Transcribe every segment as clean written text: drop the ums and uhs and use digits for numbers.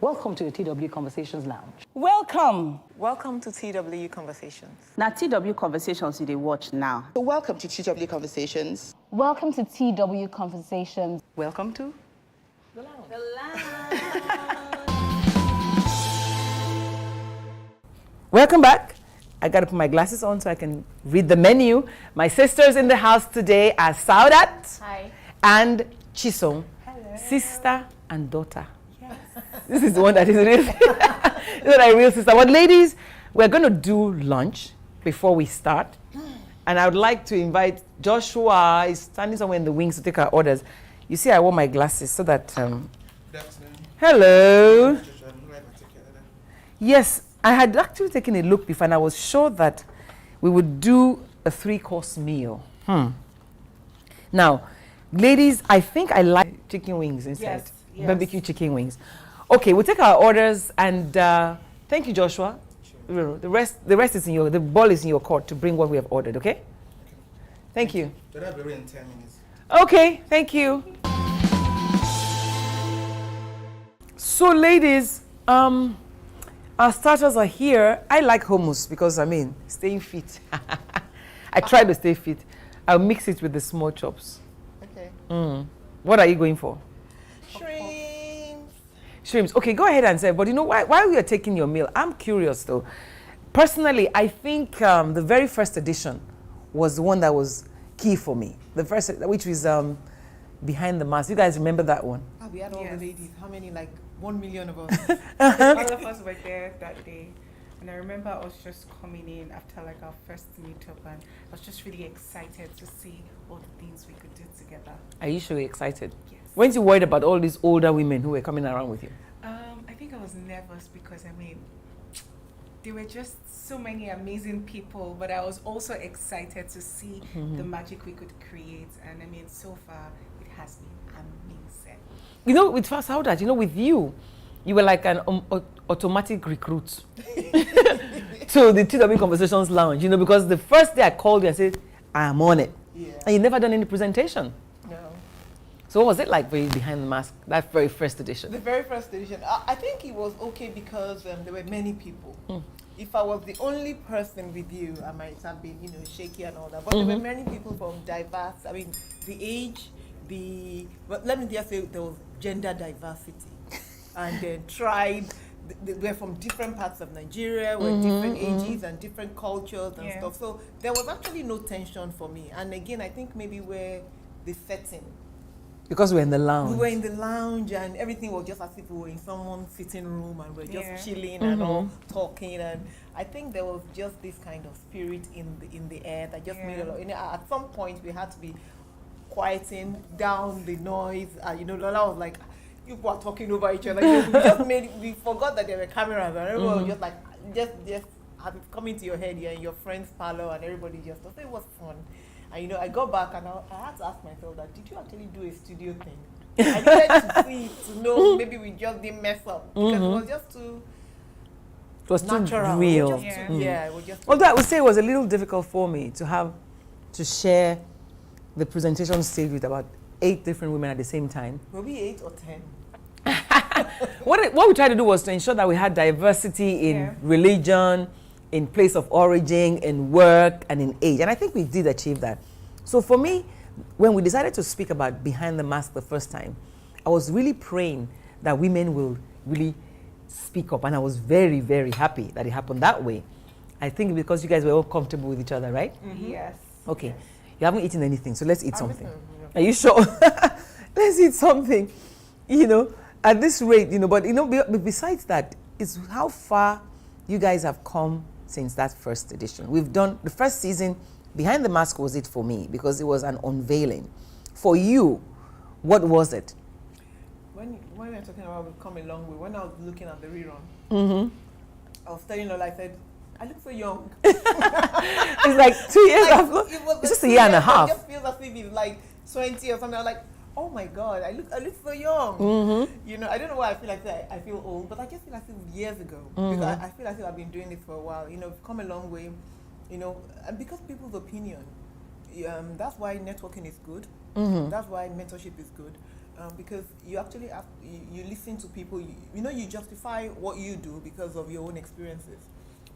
Welcome to the TW Conversations Lounge. Welcome. Welcome to TW Conversations. Now, TW Conversations you dey watch now. So welcome to TW Conversations. Welcome to TW Conversations. Welcome to The Lounge. Welcome back. I got to put my glasses on so I can read the menu. My sisters in the house today are Saudat and Chisom. Hello. Sister and daughter. Yes. This is the one that is real. This is my real sister. But ladies, we're going to do lunch before we start. And I would like to invite Joshua. He's standing somewhere in the wings to take our orders. You see, I wore my glasses so that... Hello. Yes. I had actually taken a look before and I was sure that we would do a 3-course meal. Now, ladies, I think I like chicken wings instead. Yes. Barbecue chicken wings. Okay, we'll take our orders and thank you, Joshua. Sure. The rest is the ball is in your court to bring what we have ordered, okay? Thank you. But I'll be ready in 10 minutes. Okay, thank you. So, ladies, our starters are here. I like hummus because, staying fit. I try to stay fit. I'll mix it with the small chops. Okay. What are you going for? Shrimps. Shrimps. Okay, go ahead and say, but you know, while we are taking your meal, I'm curious though. Personally, I think the very first edition was the one that was key for me. The first, which was Behind the Mask. You guys remember that one? We had all the ladies. How many? Like 1 million of us. All of us were there that day, and I remember I was just coming in after like our first meetup, and I was just really excited to see all the things we could do together. Are you sure excited? Yes. Weren't you worried about all these older women who were coming around with you? I think I was nervous because there were just so many amazing people, but I was also excited to see the magic we could create, and so far it has been amazing. You know, with Fast How that, with you were like an automatic recruit to the TW Conversations Lounge, because the first day I called you and said, I'm on it. Yeah. And you never done any presentation. No. So what was it like for you Behind the Mask, that very first edition? The very first edition. I think it was okay because there were many people. If I was the only person with you, I might have been, shaky and all that. But there were many people from diverse, the age, but let me just say there was gender diversity. And then tribe, we're from different parts of Nigeria, we're different ages and different cultures and stuff. So there was actually no tension for me. And again, I think maybe we're the setting. Because we're in the lounge. We were in the lounge and everything was just as if we were in someone's sitting room and we're just chilling and all talking. And I think there was just this kind of spirit in the air that just made a lot. At some point, we had to be quieting down the noise. Lola was like, you are talking over each other. We forgot that there were cameras and everyone was just like, just have it come into your head, you're in your friend's parlor and everybody just thought it was fun. And I got back and I had to ask myself that, did you actually do a studio thing? I needed to see, to know maybe we just didn't mess up. Because it was just too natural. Too real. It was just Although I would say it was a little difficult for me to share the presentation stage with about 8 different women at the same time. Maybe 8 or 10. What we tried to do was to ensure that we had diversity in religion, in place of origin, in work, and in age. And I think we did achieve that. So for me, when we decided to speak about Behind the Mask the first time, I was really praying that women will really speak up. And I was very, very happy that it happened that way. I think because you guys were all comfortable with each other, right? Yes. Okay. Yes. You haven't eaten anything, so let's eat something. Are you sure? Let's eat something. At this rate, but besides that, it's how far you guys have come since that first edition. We've done the first season. Behind the Mask was it for me because it was an unveiling. For you, what was it? When we were talking about we've come a long way, when I was looking at the rerun, I was telling her, I said, I look so young. It's like 2 years after. It's just a year and a half. It just feels as if it's like 20 or something. I was like, oh my God, I look so young. I don't know why I feel like I feel old, but I just feel like it was years ago. Because I feel like I've been doing this for a while. We've come a long way, and because people's opinion, that's why networking is good. That's why mentorship is good. because you actually have, you listen to people. You know, you justify what you do because of your own experiences.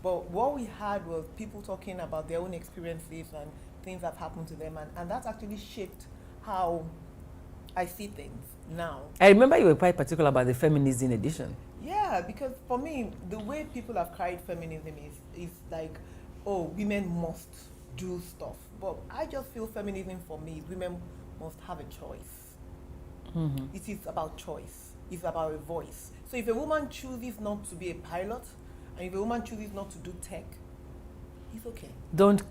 But what we had was people talking about their own experiences and things that happened to them, and that actually shaped how I see things now. I remember you were quite particular about the feminism edition. Yeah, because for me, the way people have carried feminism is like, oh, women must do stuff. But I just feel feminism for me, women must have a choice. Mm-hmm. It is about choice. It's about a voice. So if a woman chooses not to be a pilot, and if a woman chooses not to do tech, it's okay. Don't.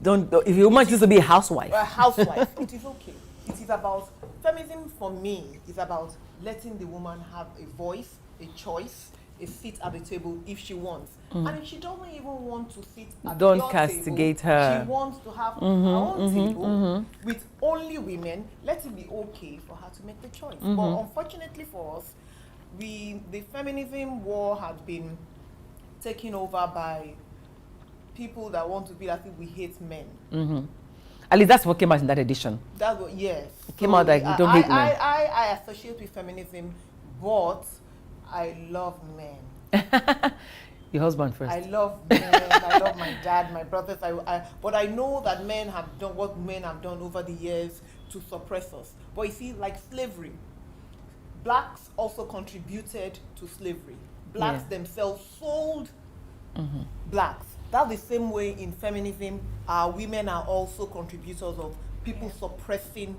If a woman chooses to be a housewife. A housewife, it is okay. It is about, feminism for me is about letting the woman have a voice, a choice, a seat at the table if she wants. And if she doesn't even want to sit at Don't your castigate table, her. she wants to have her own table with only women, let it be okay for her to make the choice. But unfortunately for us, the feminism war has been taken over by people that want to be like we hate men. At least that's what came out in that edition. That's what, yes. It came out like we don't hate men. I associate with feminism, but I love men. Your husband first. I love men. I love my dad, my brothers. But I know that men have done what men have done over the years to suppress us. But you see, like slavery, blacks also contributed to slavery. Blacks themselves sold blacks. That's the same way in feminism. Women are also contributors of people suppressing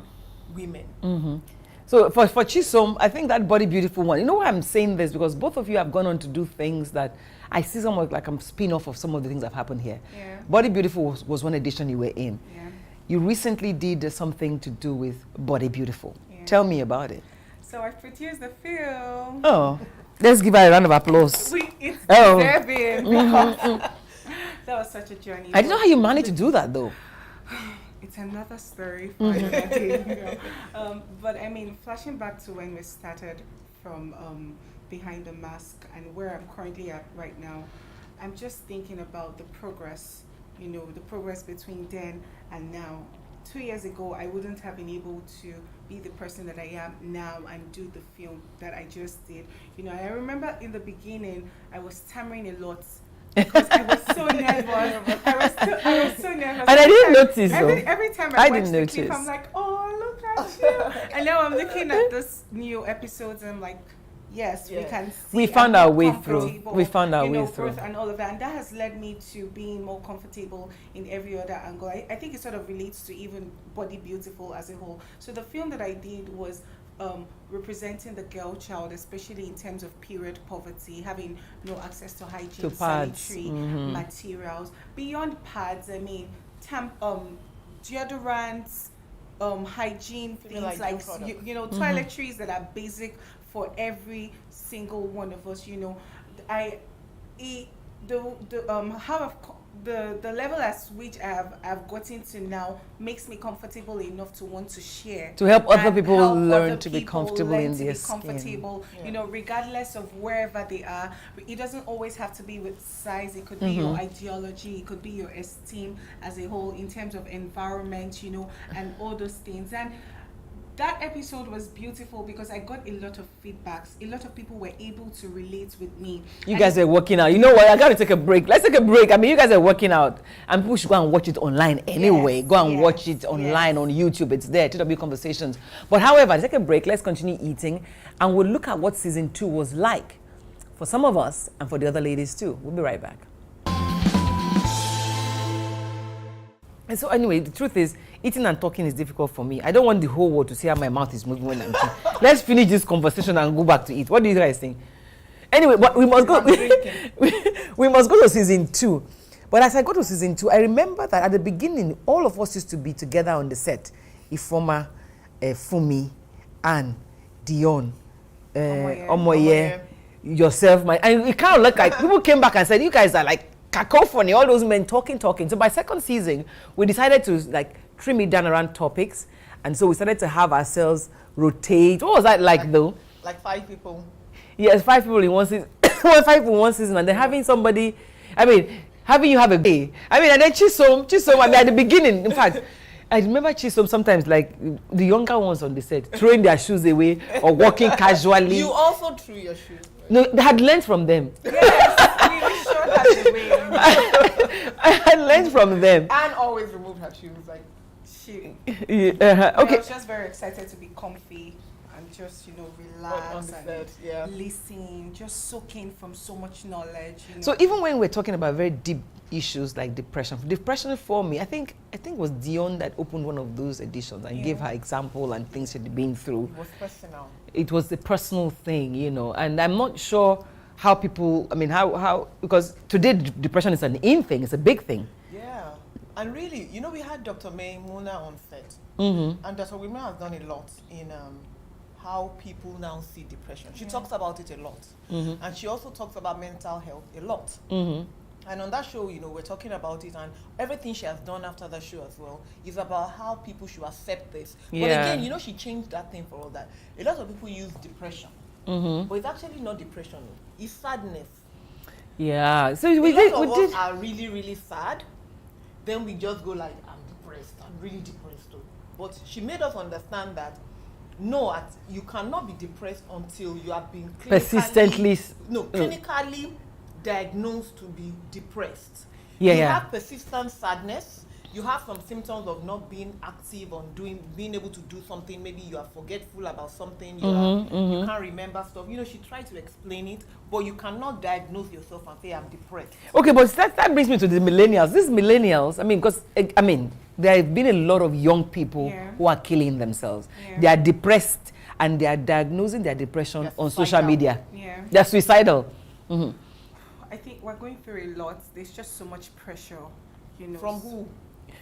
women. So for Chisom, I think that Body Beautiful one, you know why I'm saying this? Because both of you have gone on to do things that I see somewhat like a spin-off of some of the things that have happened here. Yeah. Body Beautiful was one edition you were in. Yeah. You recently did something to do with Body Beautiful. Yeah. Tell me about it. So I produced the film. Oh, let's give her a round of applause. It's Oh. deserving because that was such a journey. I didn't know how you managed to do that though. It's another story for another day, you know. But I mean, flashing back to when we started from Behind the Mask and where I'm currently at right now, I'm just thinking about the progress, you know, the progress between then and now. 2 years ago, I wouldn't have been able to be the person that I am now and do the film that I just did. You know, I remember in the beginning, I was stammering a lot because I was so nervous. I was so nervous. And I didn't notice. Every time I I didn't watch the clip, notice. I'm like, oh, look at you. And now I'm looking at this new episodes and I'm like, yes, we can see. We found I'm our more way through. comfortable, We found our you know, way through. growth and all of that. And that has led me to being more comfortable in every other angle. I think it sort of relates to even Body Beautiful as a whole. So the film that I did was representing the girl child, especially in terms of period poverty, having no access to hygiene, To pads. sanitary materials. Beyond pads, I mean, deodorants, hygiene things like you know, toiletries that are basic for every single one of us. You know, the level at which I've gotten to now makes me comfortable enough to want to share, To help other and people help learn other to be people comfortable learn in to their be skin. comfortable, you know, regardless of wherever they are. It doesn't always have to be with size. It could be your ideology, it could be your esteem as a whole in terms of environment, you know, and all those things. And that episode was beautiful because I got a lot of feedbacks. A lot of people were able to relate with me. You guys are working out. You know what? I got to take a break. Let's take a break. I mean, you guys are working out, and people should go and watch it online anyway. Yes, go and yes, watch it online on YouTube. It's there, TW Conversations. But however, let's take a break. Let's continue eating, and we'll look at what season 2 was like for some of us and for the other ladies too. We'll be right back. And so anyway, the truth is, eating and talking is difficult for me. I don't want the whole world to see how my mouth is moving when I'm eating. Let's finish this conversation and go back to eat. What do you guys think? Anyway, but we must go. We must go to season 2. But as I go to season 2, I remember that at the beginning, all of us used to be together on the set. Ifoma, Fumi, Anne, Dion, Omoye, yourself, and it kind of looked like people came back and said, you guys are like cacophony, all those men talking. So by second season, we decided to like trim it down around topics. And so we started to have ourselves rotate. What was that like though? Like 5 people. Yes, 5 people in one season. 5 people in one season. And then having somebody, I mean, having you have a day. I mean, and then Chisom, I mean, at the beginning, in fact, I remember Chisom sometimes, like the younger ones on the set, throwing their shoes away or walking casually. You also threw your shoes. Right? No, they had learned from them. Yes, we sure had the way. I had learned from them. Anne always removed her shoes. Like, She. Okay. I was just very excited to be comfy and just, you know, relax on the and set, yeah. listen, just soak in from so much knowledge. You know. So even when we're talking about very deep issues like depression for me, I think it was Dion that opened one of those editions and gave her example and things she'd been through. it was personal. It was a personal thing, you know, and I'm not sure how people, I mean, how because today depression is an in thing, it's a big thing. Yeah. And really, you know, we had Dr. Maimuna on set. And Dr. Maimuna has done a lot in how people now see depression. She talks about it a lot. And she also talks about mental health a lot. And on that show, you know, we're talking about it, and everything she has done after that show as well is about how people should accept this. But again, you know, she changed that thing for all that. A lot of people use depression, but it's actually not depression. It's sadness. Yeah. So A we lot of us did. are really, really sad. Then we just go like, I'm depressed. I'm really depressed too. But she made us understand that no, you cannot be depressed until you have been Persistently clinically diagnosed to be depressed. Yeah, you yeah. have persistent sadness. You have some symptoms of not being active on being able to do something. Maybe you are forgetful about something. You can't remember stuff. You know, she tried to explain it, but you cannot diagnose yourself and say I'm depressed. Okay, but that brings me to the millennials. These millennials, I mean, because there have been a lot of young people who are killing themselves. They are depressed and they are diagnosing their depression on social media. Yeah. They're suicidal. I think we're going through a lot. There's just so much pressure, you know. From who?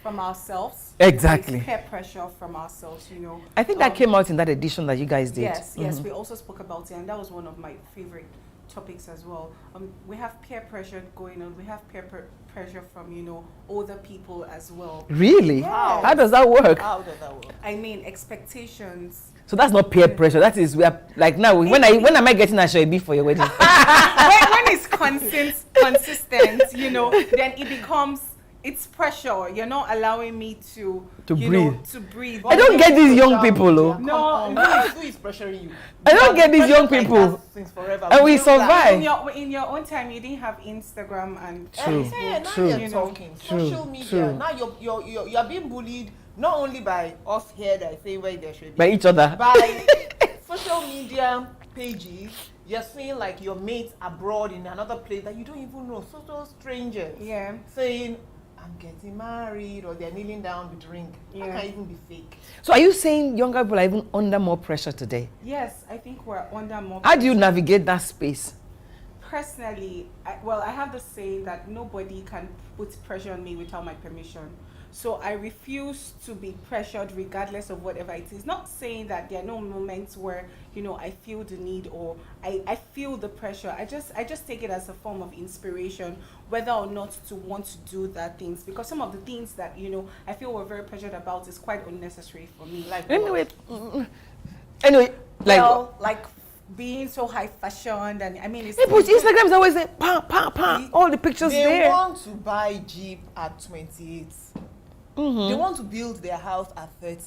From ourselves. Exactly. There's peer pressure from ourselves, you know. I think that came out in that edition that you guys did. Yes, yes, we also spoke about it, and that was one of my favorite topics as well. We have peer pressure going on. We have peer pressure from, you know, older people as well. Really? Yes. How does that work? How does that work? I mean, expectations. So that's not peer pressure. That is, we are like now. When am I getting a show for your wedding? when it's consistent, you know, then it becomes. It's pressure. You're not allowing me to breathe. To breathe. I don't get these young people, though. No, Who is pressuring you? I don't get these young people. Since forever. And we just like- survive. in your own time, you didn't have Instagram and True. Yeah, now True. you're You know, talking. true, Social media. true. Now you're being bullied not only by us here that say where there should be, By each other. by social media pages. You're seeing like your mates abroad in another place that you don't even know, total strangers. Yeah. Saying, I'm getting married, or they're kneeling down with drink. Yeah. That can even be fake. So are you saying younger people are even under more pressure today? Yes, I think we're under more. How do you navigate that space? Personally, I have the saying that nobody can put pressure on me without my permission. So I refuse to be pressured regardless of whatever it is. Not saying that there are no moments where, you know, I feel the need or I feel the pressure. I just take it as a form of inspiration, whether or not to want to do that things. Because some of the things that, you know, I feel we're very pressured about is quite unnecessary for me. Like Anyway, like being so high fashioned, and I mean, it's but Instagram is always like, all the pictures They there. want to buy Jeep at 28. They want to build their house at 30.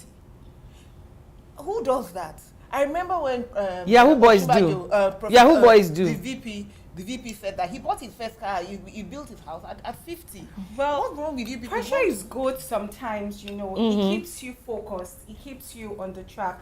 Who does that? I remember when Yahoo boys do. Yahoo boys do. The VP said that he bought his first car. He built his house at 50. Well, what's wrong with you people? Pressure is good sometimes, you know. It keeps you focused. It keeps you on the track.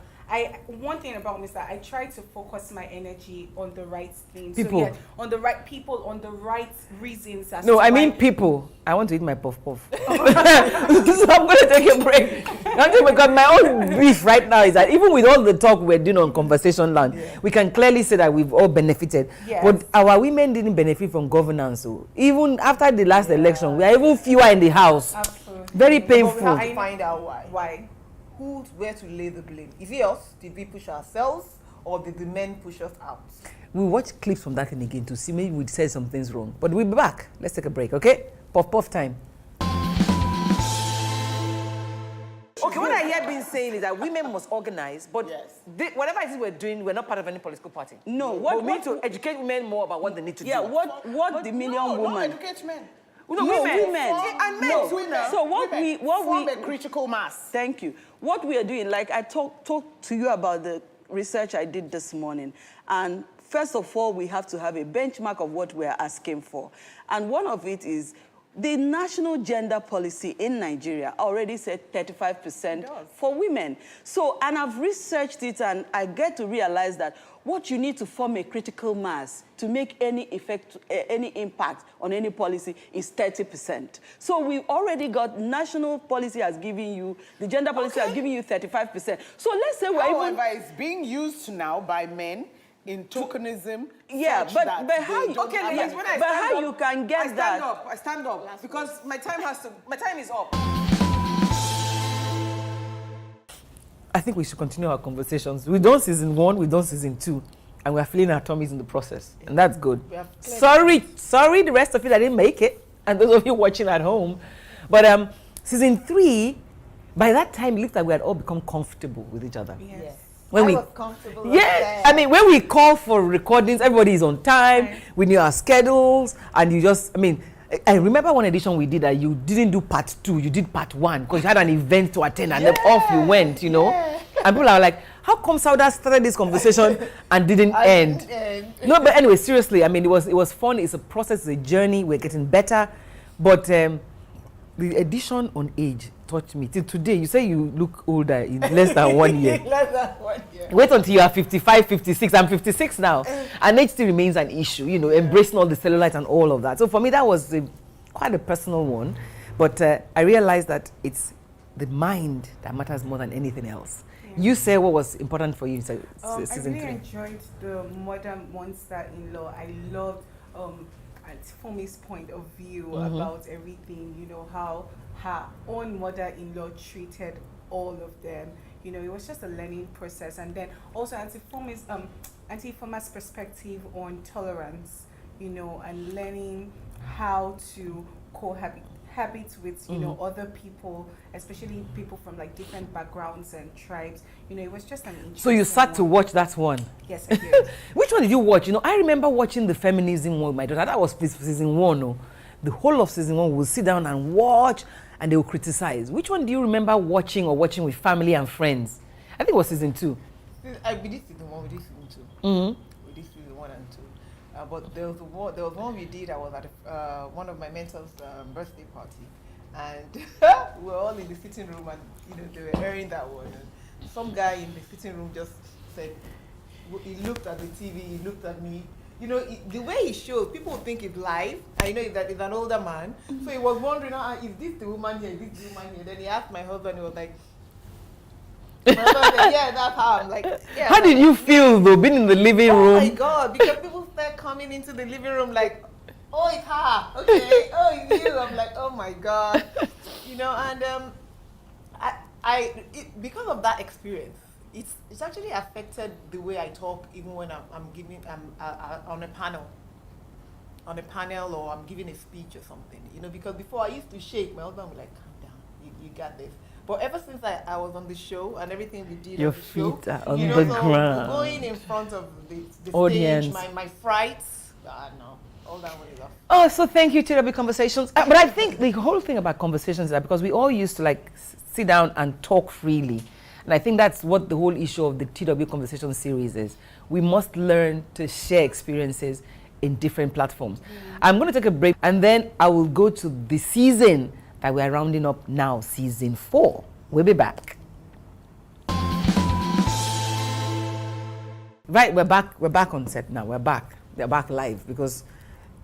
One thing about me is that I try to focus my energy on the right things. People. So, yeah, on the right people, on the right reasons. No, I mean people. I want to eat my puff puff. So I'm going to take a break. Because my own beef right now is that even with all the talk we're doing on Conversation Land, we can clearly say that we've all benefited. Yes. But our women didn't benefit from governance. So even after the last election, we are even fewer in the house. Absolutely. Very But we painful. have to find out why. Why? Where to lay the blame? Is it us? Did we push ourselves, or did the men push us out? We'll watch clips from that thing again to see maybe we said some things wrong. But we'll be back. Let's take a break, okay? Puff puff time. Okay, what I hear being saying is that women must organize, but whatever it is we're doing, we're not part of any political party. No, we need to educate women more about what they need to do. What the million woman? Educate men. No, women. And men No. too now. So what Form we a critical mass. Thank you. What we are doing, like I talked to you about the research I did this morning, and first of all, we have to have a benchmark of what we are asking for. And one of it is the national gender policy in Nigeria already said 35% for women. So, and I've researched it, and I get to realize that what you need to form a critical mass to make any effect, any impact on any policy is 30%. So we've already got national policy has given you, the gender policy has given you 35%. So let's say we're even... However, it's being used now by men in tokenism. Yeah, such but that how they don't okay, have yes, that. when I stand up, you can get that. I stand up because my time is up. I think we should continue our conversations. We've done season 1, we've done season 2, and we're feeling our tummies in the process, and that's good. Sorry, the rest of you that didn't make it, and those of you watching at home. But season 3, by that time, it looked like we had all become comfortable with each other. Yes. When I was comfortable. yeah, I mean, when we call for recordings, everybody is on time. Right. We knew our schedules, and you just, I mean, I remember one edition we did that you didn't do part 2, you did part 1 because you had an event to attend, and then off you went, you know. And people are like, how come Sauda started this conversation and didn't end? No, but anyway, seriously, I mean, it was fun. It's a process, it's a journey. We're getting better, but the edition on age taught me till today. You say you look older in less than 1 year. Less than 1 year. Wait until you are 55, 56. I'm 56 now, and age still remains an issue. You know, embracing all the cellulite and all of that. So for me, that was quite a personal one, but I realized that it's the mind that matters more than anything else. You say what was important for you in season 3. I really enjoyed the modern monster-in-law. I loved Fumi's point of view about everything, you know, how her own mother-in-law treated all of them. You know, it was just a learning process. And then also Auntie Fuma's perspective on tolerance, you know, and learning how to cohabit with, you know, other people, especially people from like different backgrounds and tribes. You know, it was just an interesting. So you sat to watch that one? Yes, I did. Which one did you watch? You know, I remember watching the feminism one with my daughter. That was season 1. No? The whole of season 1, we'll sit down and watch, and they will criticize. Which one do you remember watching with family and friends? I think it was season 2. I did season 1, we did season 2. We did season 1 and 2. But there was one we did. I was at one of my mentors' birthday party, and we were all in the sitting room, and you know they were airing that one. And some guy in the sitting room just said, he looked at the TV, he looked at me. You know, the way he shows, people think it's live. I know that he's an older man, so he was wondering, is this the woman here? Is this the woman here? Then he asked my husband. He was like. My husband said, yeah, that's how. I'm like, yeah. How did you feel though, being in the living room? Oh my God, because people start coming into the living room like, oh, it's her, okay, oh, it's you. I'm like, oh my God, you know, and because of that experience, it's actually affected the way I talk, even when I'm on a panel or I'm giving a speech or something, you know, because before I used to shake, my husband would like, calm down, you got this. But ever since I was on the show and everything we did Your on the show, feet are on you know, the so ground. going in front of the Audience. stage, my frights, no, all that one is off. Oh, so thank you, TW Conversations. But I think the whole thing about conversations is that because we all used to like sit down and talk freely. And I think that's what the whole issue of the TW Conversation series is. We must learn to share experiences in different platforms. I'm going to take a break, and then I will go to the season that we are rounding up now, season 4. We'll be back. Right, we're back on set now. We're back live because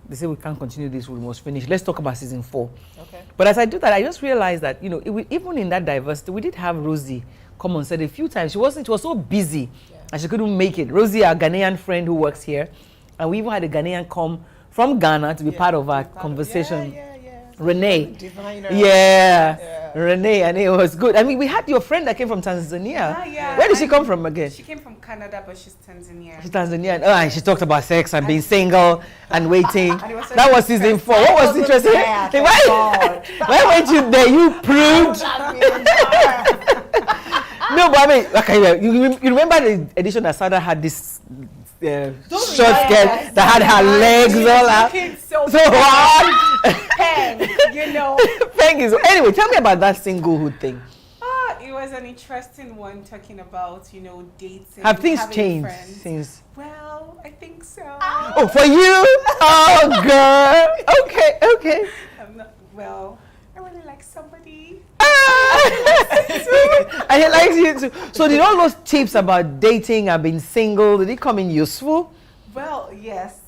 they say we can't continue this, we must finish. Let's talk about season 4. Okay. But as I do that, I just realized that, you know, even in that diversity, we did have Rosie come on set a few times. She was so busy and she couldn't make it. Rosie, our Ghanaian friend who works here, and we even had a Ghanaian come from Ghana to be part of our conversation. Renee. Renee, and it was good. I mean, we had your friend that came from Tanzania. Where did she come from again? She came from Canada, but she's Tanzanian. She's Tanzanian. Oh, and she talked about sex and being single and waiting. That was season 4. What was interesting? Why weren't you there? You prude. No, but I mean, okay, you remember the edition that Sada had this short skirt that had her legs all out? So hard. know. Thank you. So anyway, tell me about that singlehood thing. It was an interesting one talking about, dating. Have things having changed friends. since? Well, I think so. Oh, for you? Oh, girl. Okay. I really like somebody. And he likes you too. So did all those tips about dating and being single, did it come in useful? Well, yes.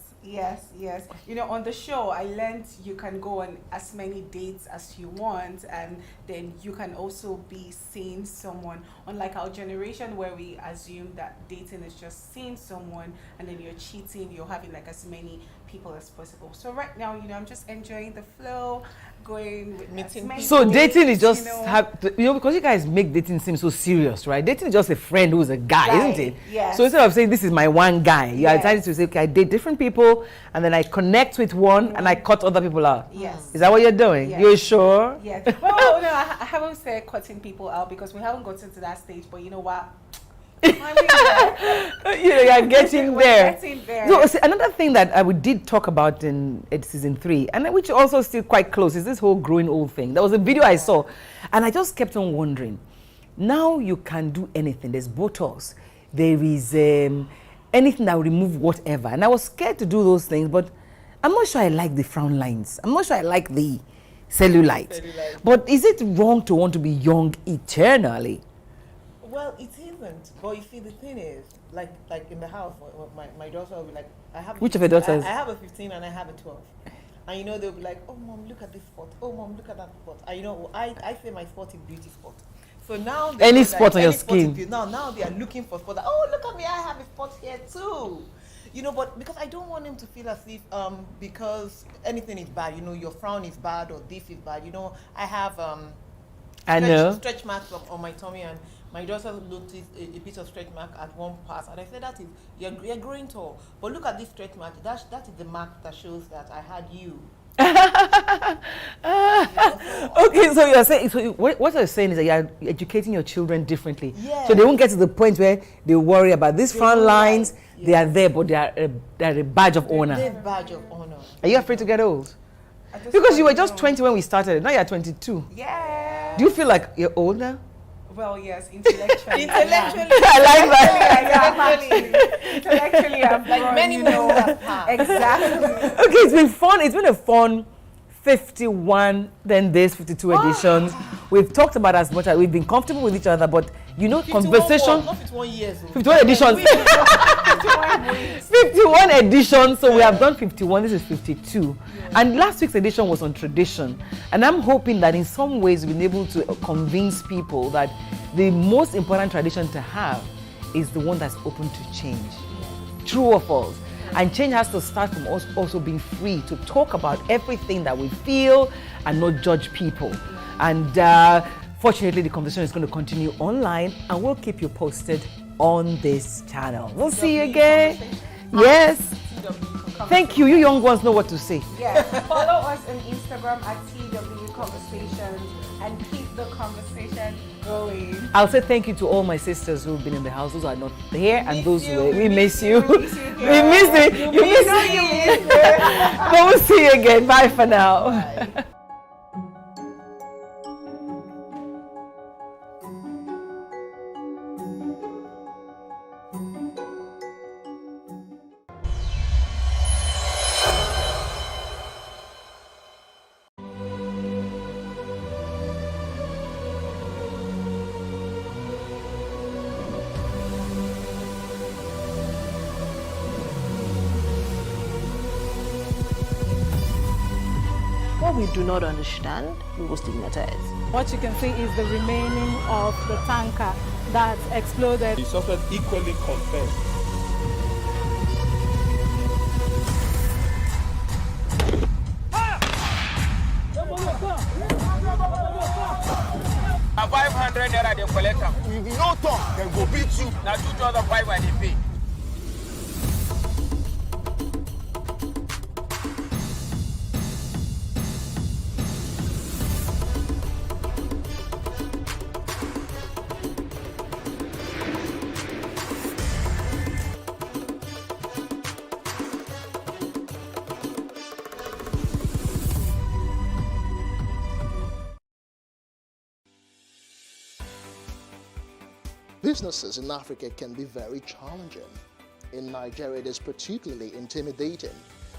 On the show, I learned you can go on as many dates as you want, and then you can also be seeing someone. Unlike our generation, where we assume that dating is just seeing someone, and then you're cheating, you're having like as many people as possible. So right now, I'm just enjoying the flow, going with Meeting many So dates, dating is just you know. because you guys make dating seem so serious, right? Dating is just a friend who's a guy, Right, isn't it? yes. So instead of saying this is my one guy, you are Yes. decided to say, okay, I date different people, and then I connect with one, and I cut other people out. Yes. Is that what you're doing? Yes. You're sure? Yeah. Well, no, I haven't said cutting people out because we haven't gotten to that stage. But you know what? I'm You're getting We're there. getting there. So see, another thing that we did talk about in season 3, and which also still quite close, is this whole growing old thing. There was a video I saw, and I just kept on wondering. Now you can do anything. There's Botox. There is anything that will remove whatever. And I was scared to do those things, but I'm not sure I like the frown lines. I'm not sure I like the cellulite. But is it wrong to want to be young eternally? Well, it isn't. But you see, the thing is, like in the house, my daughter will be like, I have. Which of your daughters? I have a 15 and I have a 12. And they'll be like, oh mom, look at this spot. Oh mom, look at that spot. And I say my spot is beauty spot. So now they Any go spot on your any spot is skin. beauty. Now they are looking for spot. Oh, look at me, I have a spot here too. But because I don't want him to feel as if because anything is bad, your frown is bad or this is bad. I have stretch marks on my tummy, and my daughter noticed a bit of stretch mark at one pass, and I said, that is, you're growing tall. But look at this stretch mark. That is the mark that shows that I had you. Okay, so you're saying, what you're saying is that you're educating your children differently. Yes. So they won't get to the point where they worry about these front lines. Yes. They are there, but they're a badge of honor. They're a badge of honor. Are you afraid to get old? Because you were just 20 when we started. Now you're 22. Yeah. Do you feel like you're old now? Well, yes, intellectually. I like that. Intellectually, I'm Like many more have passed. Exactly. Okay, it's been fun. It's been a fun 51, then this 52 editions. We've talked about as much as we've been comfortable with each other, but conversation. Not 51 years. 51 editions. 51 editions. So we have done 51. This is 52. And last week's edition was on tradition. And I'm hoping that in some ways we've been able to convince people that the most important tradition to have is the one that's open to change. True or false? And change has to start from us also being free to talk about everything that we feel and not judge people. And fortunately, the conversation is going to continue online, and we'll keep you posted on this channel. We'll see you again. Yes. Thank you. You young ones know what to say. Yeah. Follow us on Instagram at TW Conversations and keep the conversation going. I'll say thank you to all my sisters who've been in the house, those who are not here, and those who you. we miss you. We miss you We here. miss it. You miss it. But we'll see you again. Bye for now. Bye. What we do not understand, we will stigmatize. What you can see is the remaining of the tanker that exploded. The suspect equally confessed. A 500 naira they collect am. If you no talk, dem go beat you. Na 2,500 I dey pay. Businesses in Africa can be very challenging. In Nigeria, it is particularly intimidating,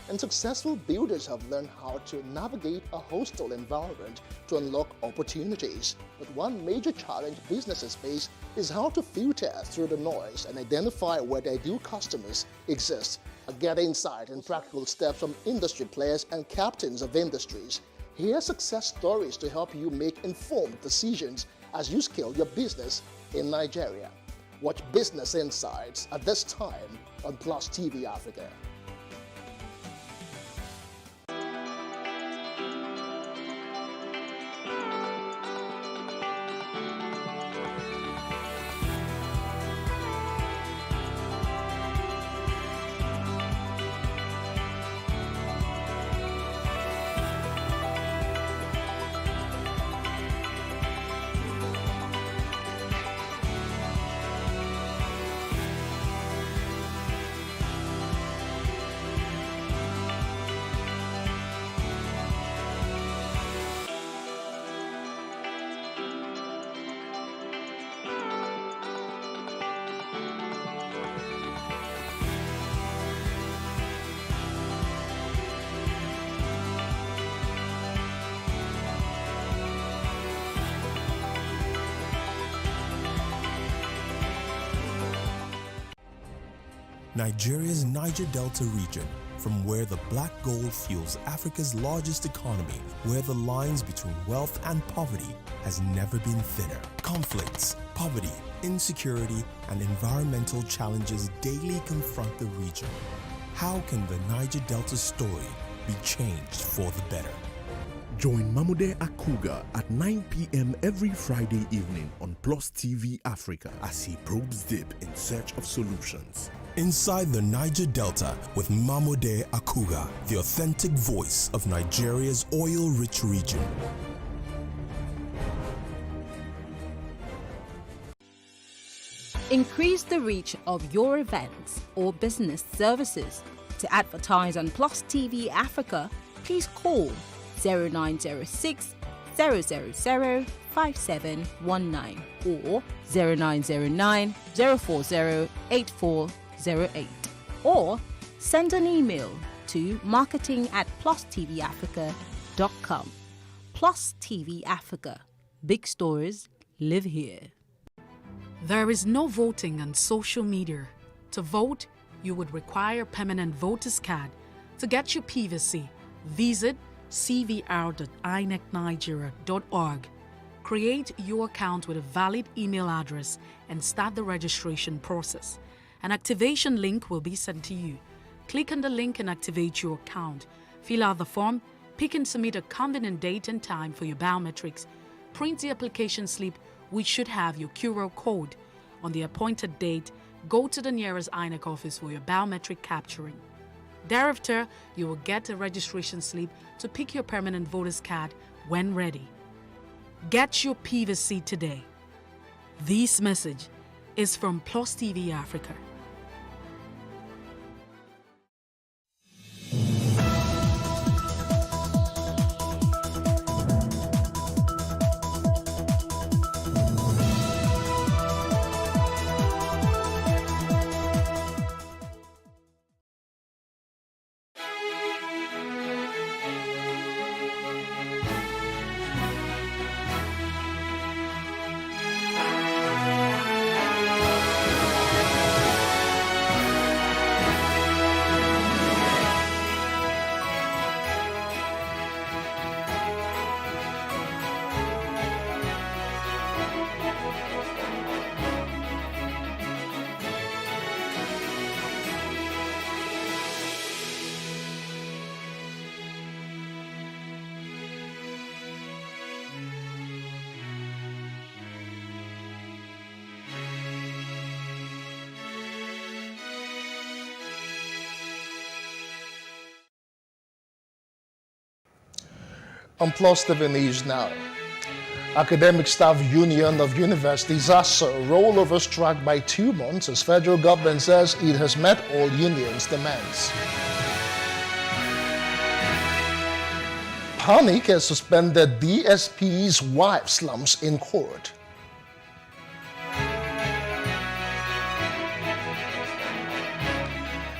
and successful builders have learned how to navigate a hostile environment to unlock opportunities. But one major challenge businesses face is how to filter through the noise and identify where their ideal customers exist. Get insight and practical steps from industry players and captains of industries. Hear success stories to help you make informed decisions as you scale your business in Nigeria. Watch Business Insights at this time on PlusTvAfrica. Nigeria's Niger Delta region, from where the black gold fuels Africa's largest economy, where the lines between wealth and poverty has never been thinner. Conflicts, poverty, insecurity, and environmental challenges daily confront the region. How can the Niger Delta story be changed for the better? Join Mamode Akuga at 9 p.m. every Friday evening on PlusTvAfrica as he probes deep in search of solutions. Inside the Niger Delta with Mamode Akuga, the authentic voice of Nigeria's oil-rich region. Increase the reach of your events or business services. To advertise on PlusTvAfrica, please call 0906 000 5719 or 0909 040 8408, or send an email to marketing@plustvafrica.com. Plus TV Africa. Big stories live here. There is no voting on social media. To vote, you would require permanent voter's card. To get your PVC, visit cvr.inecnigeria.org. Create your account with a valid email address and start the registration process. An activation link will be sent to you. Click on the link and activate your account. Fill out the form, pick and submit a convenient date and time for your biometrics. Print the application slip, which should have your QR code. On the appointed date, go to the nearest INEC office for your biometric capturing. Thereafter, you will get a registration slip to pick your permanent voter's card when ready. Get your PVC today. This message is from PlusTvAfrica. On Plus TV News now. Academic Staff Union of Universities ASA rollover struck by 2 months as federal government says it has met all unions' demands. Panic has suspended DSP's wife slumps in court.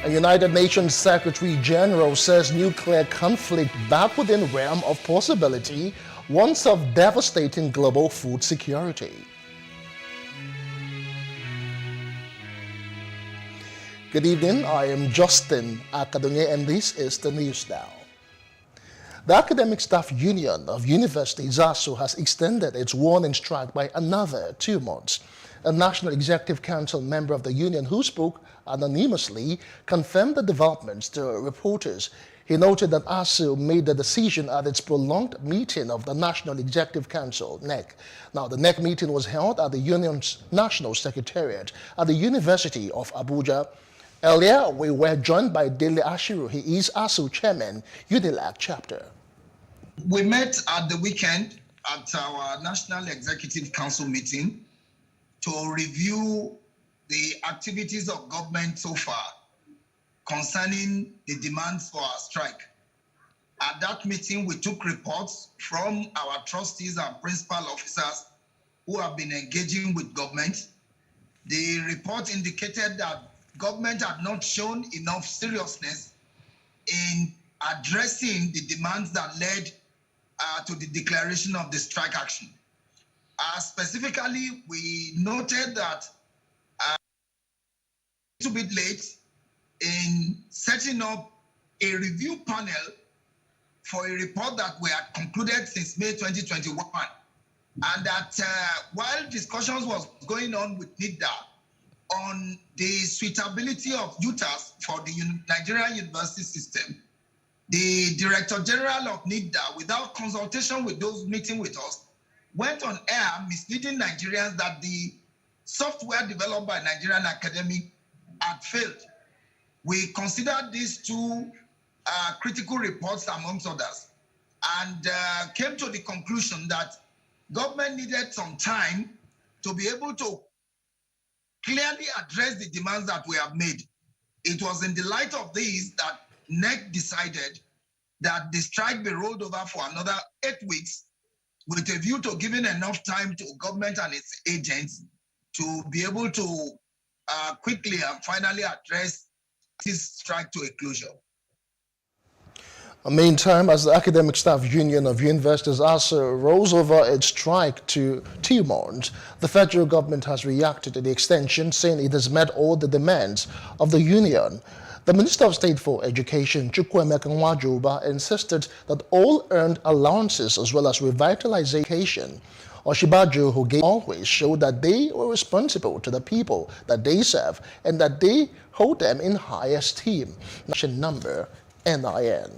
A United Nations Secretary General says nuclear conflict back within realm of possibility, warns of devastating global food security. Good evening, I am Justin Akadonye and this is the News Now. The Academic Staff Union of Universities ASU has extended its warning strike by another 2 months. A National Executive Council member of the union who spoke anonymously confirmed the developments to reporters. He noted that ASU made the decision at its prolonged meeting of the National Executive Council, NEC. Now, the NEC meeting was held at the union's National Secretariat at the University of Abuja. Earlier, we were joined by Dele Ashiru. He is ASU Chairman, Untitled Chapter. We met at the weekend at our National Executive Council meeting to review the activities of government so far concerning the demands for our strike. At that meeting, we took reports from our trustees and principal officers who have been engaging with government. The report indicated that government had not shown enough seriousness in addressing the demands that led to the declaration of the strike action. Specifically, we noted that a little bit late in setting up a review panel for a report that we had concluded since May 2021. And that while discussions was going on with NIDA on the suitability of UTAS for the Nigerian university system, the Director General of NIDA, without consultation with those meeting with us, went on air misleading Nigerians that the software developed by Nigerian Academy had failed. We considered these two critical reports amongst others and came to the conclusion that government needed some time to be able to clearly address the demands that we have made. It was in the light of these that NEC decided that the strike be rolled over for another 8 weeks with a view to giving enough time to government and its agents to be able to quickly and finally address this strike to a closure. Meantime, as the Academic Staff Union of Universities ASU rolls over its strike to 2 months, the federal government has reacted to the extension, saying it has met all the demands of the union. The Minister of State for Education, Chukwuemeka Nwajoba, insisted that all earned allowances as well as revitalization. Oshibajo, who gave always showed that they were responsible to the people that they serve and that they hold them in high esteem. Nation number NIN.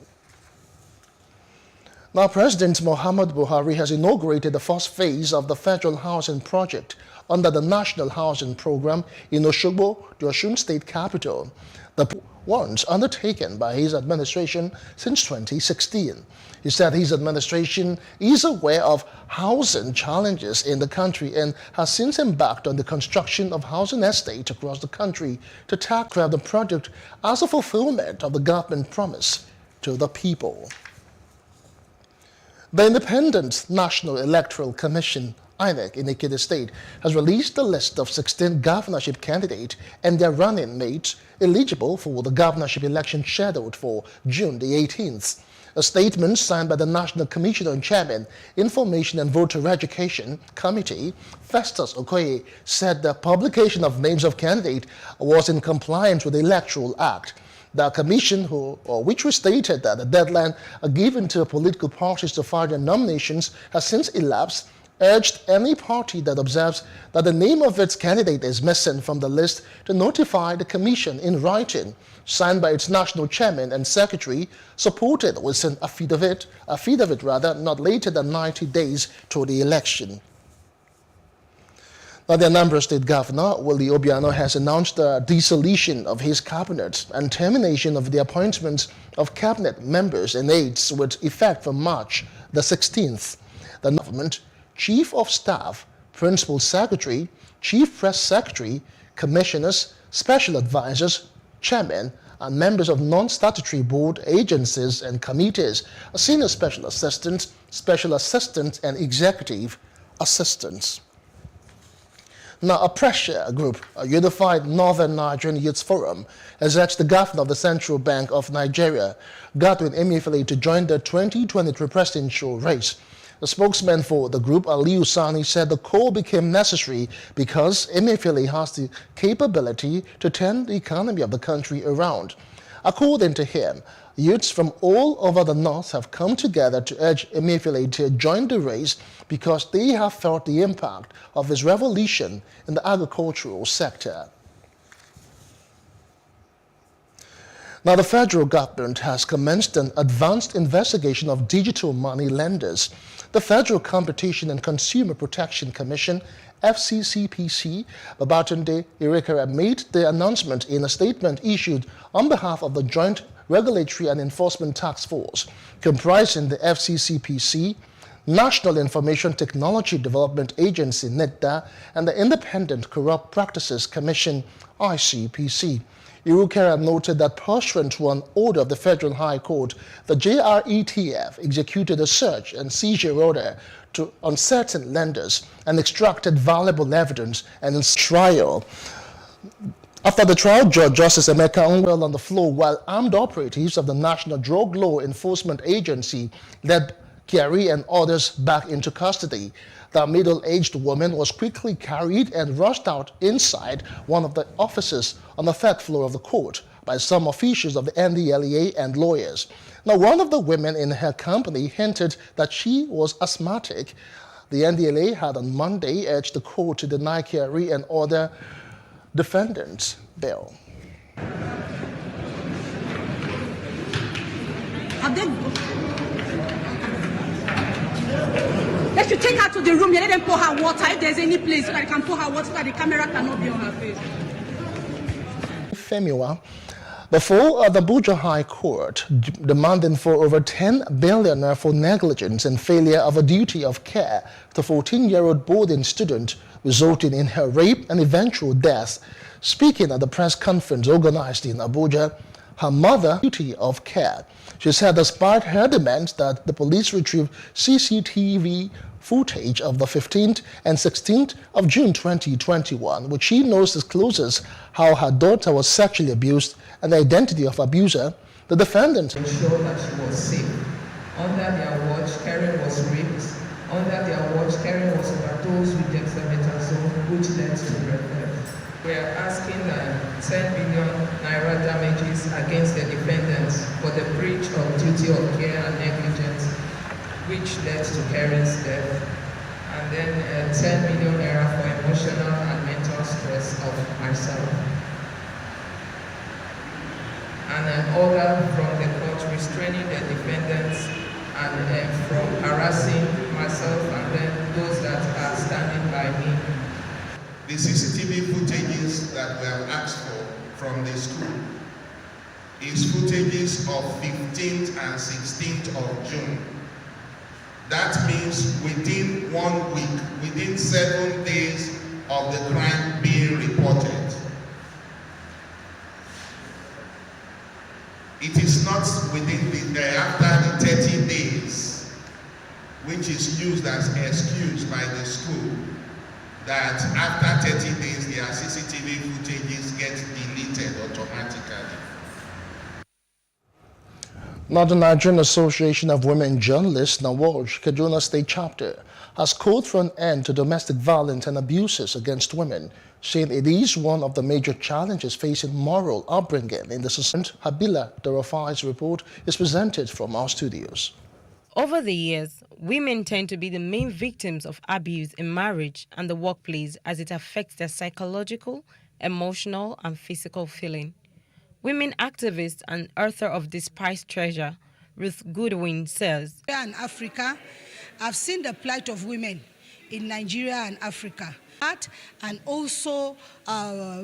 Now, President Muhammad Buhari has inaugurated the first phase of the federal housing project under the National Housing Program in Osogbo, the Osun State capital. The ones undertaken by his administration since 2016. He said his administration is aware of housing challenges in the country and has since embarked on the construction of housing estates across the country to tackle the project as a fulfillment of the government promise to the people. The Independent National Electoral Commission, INEC, in Ekiti State has released a list of 16 governorship candidates and their running mates eligible for the governorship election scheduled for June the 18th. A statement signed by the National Commissioner and Chairman, Information and Voter Education Committee, Festus Okoye, said the publication of names of candidates was in compliance with the Electoral Act. The commission, which restated that the deadline given to political parties to file their nominations has since elapsed, urged any party that observes that the name of its candidate is missing from the list to notify the commission in writing, signed by its national chairman and secretary, supported with an affidavit not later than 90 days to the election. Now, the Anambra State Governor, Willie Obiano, has announced the dissolution of his cabinet and termination of the appointments of cabinet members and aides with effect from March the 16th. The government, Chief of Staff, Principal Secretary, Chief Press Secretary, Commissioners, Special Advisors, Chairmen, and members of non-statutory board agencies and committees, Senior Special Assistants, and Executive Assistants. Now, a pressure group, a Unified Northern Nigerian Youth Forum, has urged the governor of the Central Bank of Nigeria, Godwin Emefiele, to join the 2023 presidential race. The spokesman for the group, Aliyu Sani, said the call became necessary because Emefiele has the capability to turn the economy of the country around. According to him, youths from all over the north have come together to urge Emefiele to join the race because they have felt the impact of his revolution in the agricultural sector. Now, the federal government has commenced an advanced investigation of digital money lenders. The Federal Competition and Consumer Protection Commission, FCCPC, Babatunde Irekere, made the announcement in a statement issued on behalf of the Joint Regulatory and Enforcement Task Force, comprising the FCCPC, National Information Technology Development Agency, NITDA, and the Independent Corrupt Practices Commission, ICPC. Irekere noted that pursuant to an order of the Federal High Court, the JRETF executed a search and seizure order on certain lenders and extracted valuable evidence and in trial. After the trial, Judge Justice Emeka Onwell on the floor, while armed operatives of the National Drug Law Enforcement Agency led Kyari and others back into custody. The middle-aged woman was quickly carried and rushed out inside one of the offices on the third floor of the court by some officials of the NDLEA and lawyers. Now, one of the women in her company hinted that she was asthmatic. The NDLEA had on Monday urged the court to deny Kyari and other defendants bail. They should take her to the room and let them pour her water. If there's any place so that they can pour her water so that the camera cannot be on her face. Femiwa, before the Abuja High Court, demanding for over 10 billion for negligence and failure of a duty of care to 14-year-old boarding student, resulting in her rape and eventual death. Speaking at the press conference organized in Abuja, her mother, duty of care. She said despite her demands that the police retrieve CCTV footage of the 15th and 16th of June 2021, which she knows discloses how her daughter was sexually abused and the identity of abuser, the defendant ensured that she was safe. Under their watch, Karen was raped. Under their watch, Karen was overdosed with dexamethasone, which led to her death. We are asking 10 billion naira damages against the defendants for the breach of duty of care and negligence, which led to Karen's death, and then 10 million naira for emotional and mental stress of myself, and an order from the court restraining the defendants and from harassing myself and then those that are standing by me. The CCTV footages that we have asked for from the school is footages of 15th and 16th of June. That means within 1 week, within 7 days of the crime being reported. It is not within after the 30 days, which is used as excuse by the school, that after 30 days their CCTV footages get deleted automatically. Now, the Nigerian Association of Women Journalists, NAWOJ, Kaduna State Chapter, has called for an end to domestic violence and abuses against women, saying it is one of the major challenges facing moral upbringing in the society. Habila Dorofai's report is presented from our studios. Over the years, women tend to be the main victims of abuse in marriage and the workplace as it affects their psychological, emotional, and physical feeling. Women activist and author of Despised Treasure, Ruth Goodwin, says, In Africa, I've seen the plight of women in Nigeria and Africa, and also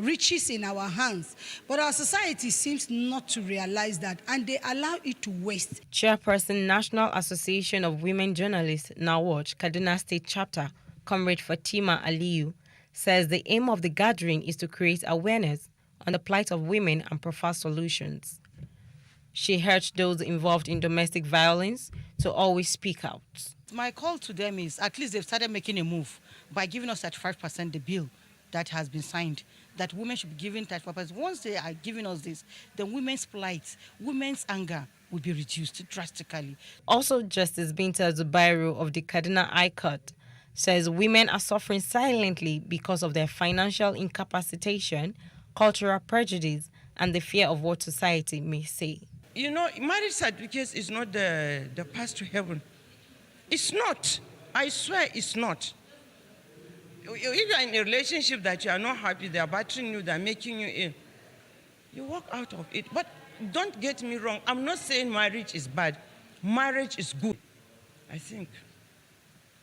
riches in our hands. But our society seems not to realize that, and they allow it to waste. Chairperson, National Association of Women Journalists, NAWOJ, Kaduna State Chapter, Comrade Fatima Aliyu, says the aim of the gathering is to create awareness on the plight of women and provide solutions. She urged those involved in domestic violence to always speak out. My call to them is at least they've started making a move by giving us 35% the bill that has been signed, that women should be given type of purpose. Once they are giving us this, then women's plight, women's anger will be reduced drastically. Also, Justice Binta Zubairu of the Kaduna High Court says women are suffering silently because of their financial incapacitation, cultural prejudice, and the fear of what society may say. You know, marriage certificate is not the path to heaven. It's not. I swear it's not. If you are in a relationship that you are not happy, they are battering you, they are making you ill, you walk out of it. But don't get me wrong, I'm not saying marriage is bad. Marriage is good. I think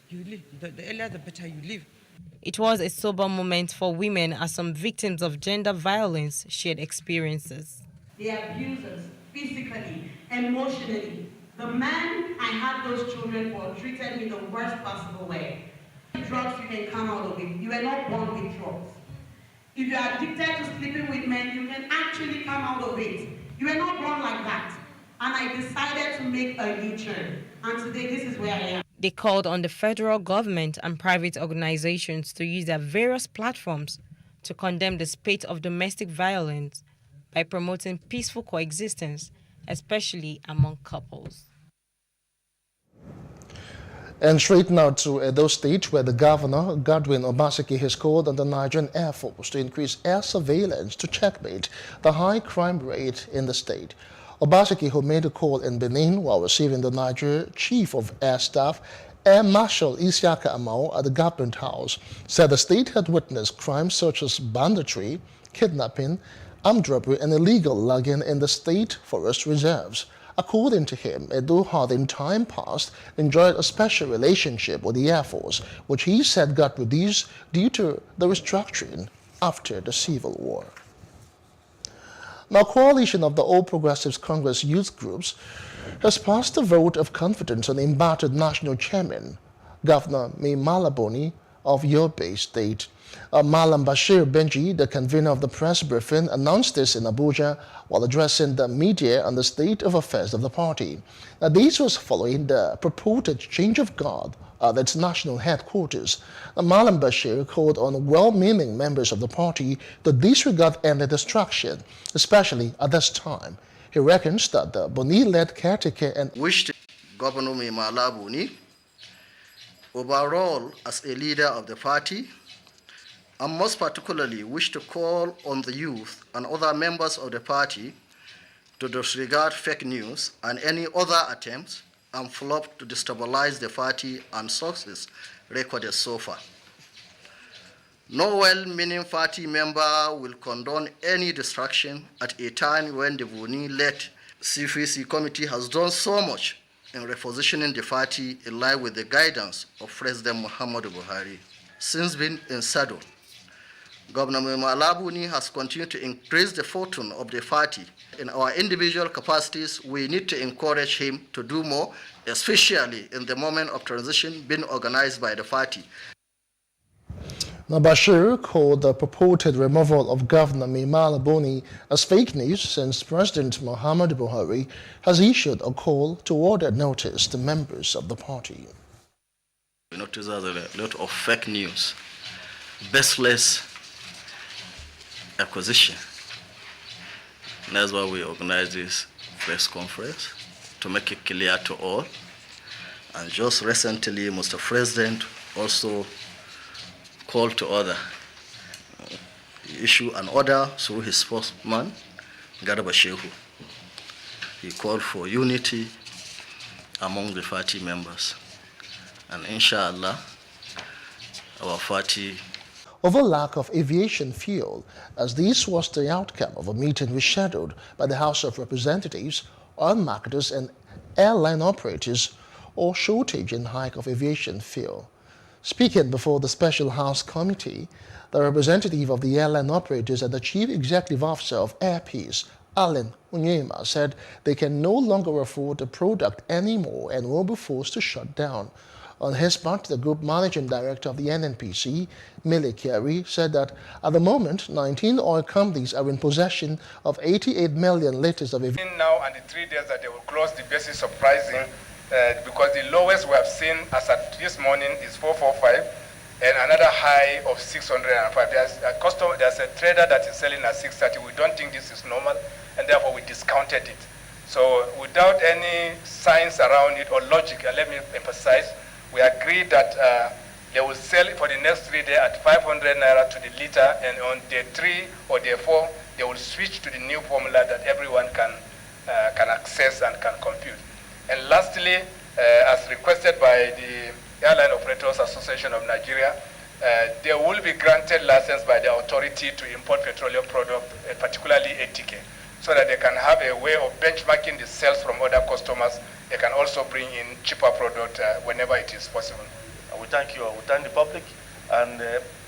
you live. The earlier the better you live. It was a sober moment for women as some victims of gender violence shared experiences. The abusers, physically, emotionally. The man I had those children for treated me the worst possible way. Drugs, you can come out of it. You are not born with drugs. If you are addicted to sleeping with men, you can actually come out of it. You are not born like that. And I decided to make a U-turn. And today, this is where I am. They called on the federal government and private organizations to use their various platforms to condemn the spate of domestic violence by promoting peaceful coexistence, especially among couples. And straight now to Edo State, where the governor, Godwin Obaseki, has called on the Nigerian Air Force to increase air surveillance to checkmate the high crime rate in the state. Obaseki, who made a call in Benin while receiving the Nigeria Chief of Air Staff, Air Marshal Isiaka Amao, at the government house, said the state had witnessed crimes such as banditry, kidnapping, armed robbery, and illegal logging in the state forest reserves. According to him, Edo had in time past enjoyed a special relationship with the Air Force, which he said got reduced due to the restructuring after the Civil War. Now, coalition of the All Progressives Congress youth groups has passed a vote of confidence on the embattled national chairman, Governor Mai Mala Buni of Yobe State. Malam Bashir Benji, the convener of the press briefing, announced this in Abuja while addressing the media on the state of affairs of the party. Now, this was following the purported change of guard at its national headquarters. Malam Bashir called on well-meaning members of the party to disregard any distraction, especially at this time. He reckons that the Boni-led caretaker and wished Governor Mai Mala Buni overall as a leader of the party, and most particularly wish to call on the youth and other members of the party to disregard fake news and any other attempts and flop to destabilize the party and success recorded so far. No well-meaning party member will condone any distraction at a time when the Buni-led CFC committee has done so much in repositioning the party in line with the guidance of President Muhammadu Buhari. Since being in saddle, Governor Mai Mala Buni has continued to increase the fortune of the party. In our individual capacities, we need to encourage him to do more, especially in the moment of transition being organized by the party. Now, Bashir called the purported removal of Governor Mai Mala Buni as fake news since President Muhammadu Buhari has issued a call to order notice to members of the party. We notice there's a lot of fake news, baseless acquisition. And that's why we organize this press conference, to make it clear to all. And just recently, Mr. President also called to order, issue an order through his spokesman, Garba Shehu. He called for unity among the party members. And inshallah, our party over lack of aviation fuel, as this was the outcome of a meeting rescheduled by the House of Representatives, oil marketers and airline operators, or shortage and hike of aviation fuel. Speaking before the Special House Committee, the representative of the airline operators and the Chief Executive Officer of Air Peace, Alan Onyema, said they can no longer afford the product anymore and will be forced to shut down. On his part, the Group Managing Director of the NNPC, Mele Kyari, said that at the moment, 19 oil companies are in possession of 88 million litres of aviation. Now and the 3 days that they will close the basis of pricing, because the lowest we have seen as at this morning is 445, and another high of 605. There's a trader that is selling at 630. We don't think this is normal, and therefore we discounted it. So without any science around it or logic, and let me emphasize, we agreed that they will sell it for the next 3 days at 500 naira to the liter, and on day 3 or day 4, they will switch to the new formula that everyone can access and can compute. And lastly, as requested by the Airline Operators Association of Nigeria, they will be granted license by the authority to import petroleum products, particularly ATK, so that they can have a way of benchmarking the sales from other customers. They can also bring in cheaper product whenever it is possible. We thank you. We thank the public. And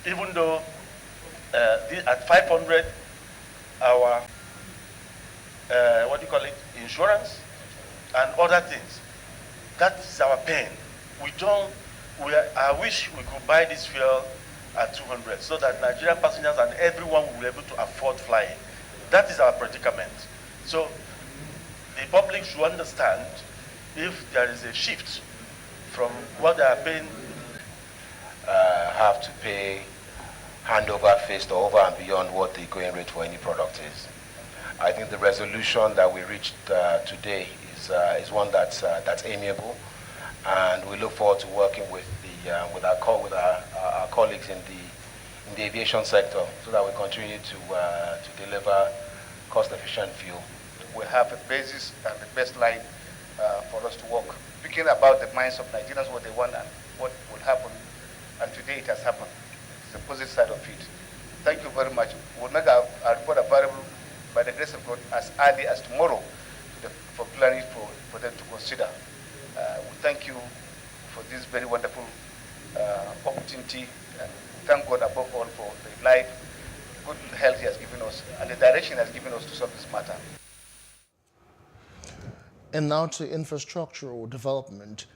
even though at 500, our insurance and other things, that is our pain. I wish we could buy this fuel at 200 so that Nigerian passengers and everyone will be able to afford flying. That is our predicament. So the public should understand if there is a shift from what they are paying. Have to pay handover fees or over and beyond what the going rate for any product is. I think the resolution that we reached today is one that's amiable, and we look forward to working with our colleagues in the aviation sector so that we continue to deliver cost-efficient fuel. We have a basis and the best line for us to work. Speaking about the minds of Nigerians, what they want and what will happen, and today it has happened. It's the positive side of it. Thank you very much. We'll make our report available by the grace of God as early as tomorrow for planning for them to consider. We thank you for this very wonderful opportunity, and thank God above all for the life, good health He has given us, and the direction He has given us to solve this matter. And now to infrastructural development.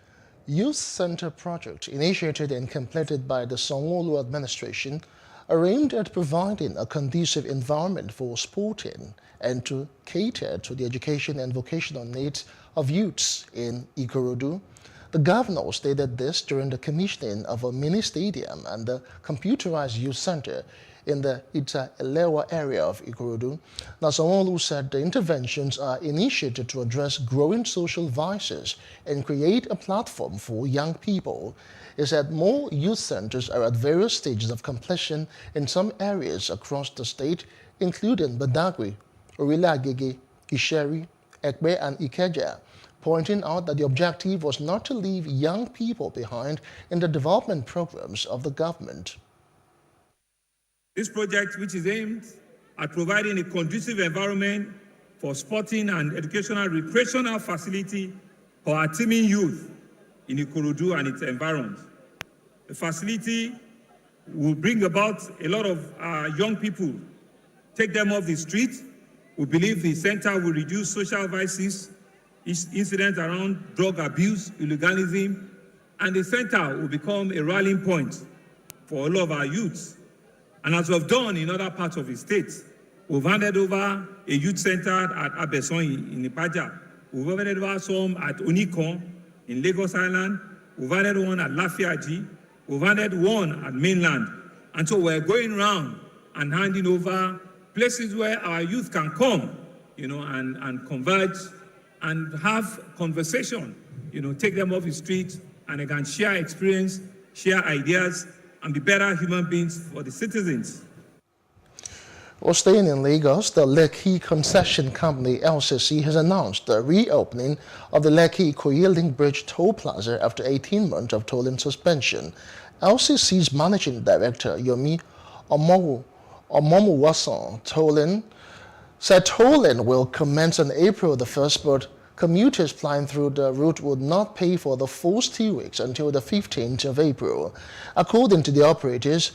Youth Center project initiated and completed by the Sanwo-Olu administration are aimed at providing a conducive environment for sporting and to cater to the education and vocational needs of youths in Ikorodu. The governor stated this during the commissioning of a mini stadium and the computerized youth center in the Ita-Elewa area of Ikorodu. Now, Sanwo-Olu said the interventions are initiated to address growing social vices and create a platform for young people. He said more youth centers are at various stages of completion in some areas across the state, including Badagry, Orile-Agege, Isheri, Ekpe, and Ikeja, pointing out that the objective was not to leave young people behind in the development programs of the government. This project, which is aimed at providing a conducive environment for sporting and educational recreational facility for our teeming youth in Ikorodu and its environs. The facility will bring about a lot of young people, take them off the street. We believe the center will reduce social vices, incidents around drug abuse, illegalism, and the center will become a rallying point for all of our youths. And as we've done in other parts of the state, we've handed over a youth center at Abeson in Ipaja. We've handed over some at Onikon in Lagos Island. We've handed one at Lafiaji. We've handed one at mainland. And so we're going around and handing over places where our youth can come, and converge and have conversation, take them off the street and they can share experience, share ideas, and be better human beings for the citizens. Well, staying in Lagos, the Lekki Concession Company LCC has announced the reopening of the Lekki-Ikoyi Link Bridge toll plaza after 18 months of tolling suspension. LCC's Managing Director Yomi Omomuwason said tolling will commence on April the 1st, but commuters flying through the route would not pay for the first 2 weeks until the 15th of April. According to the operators,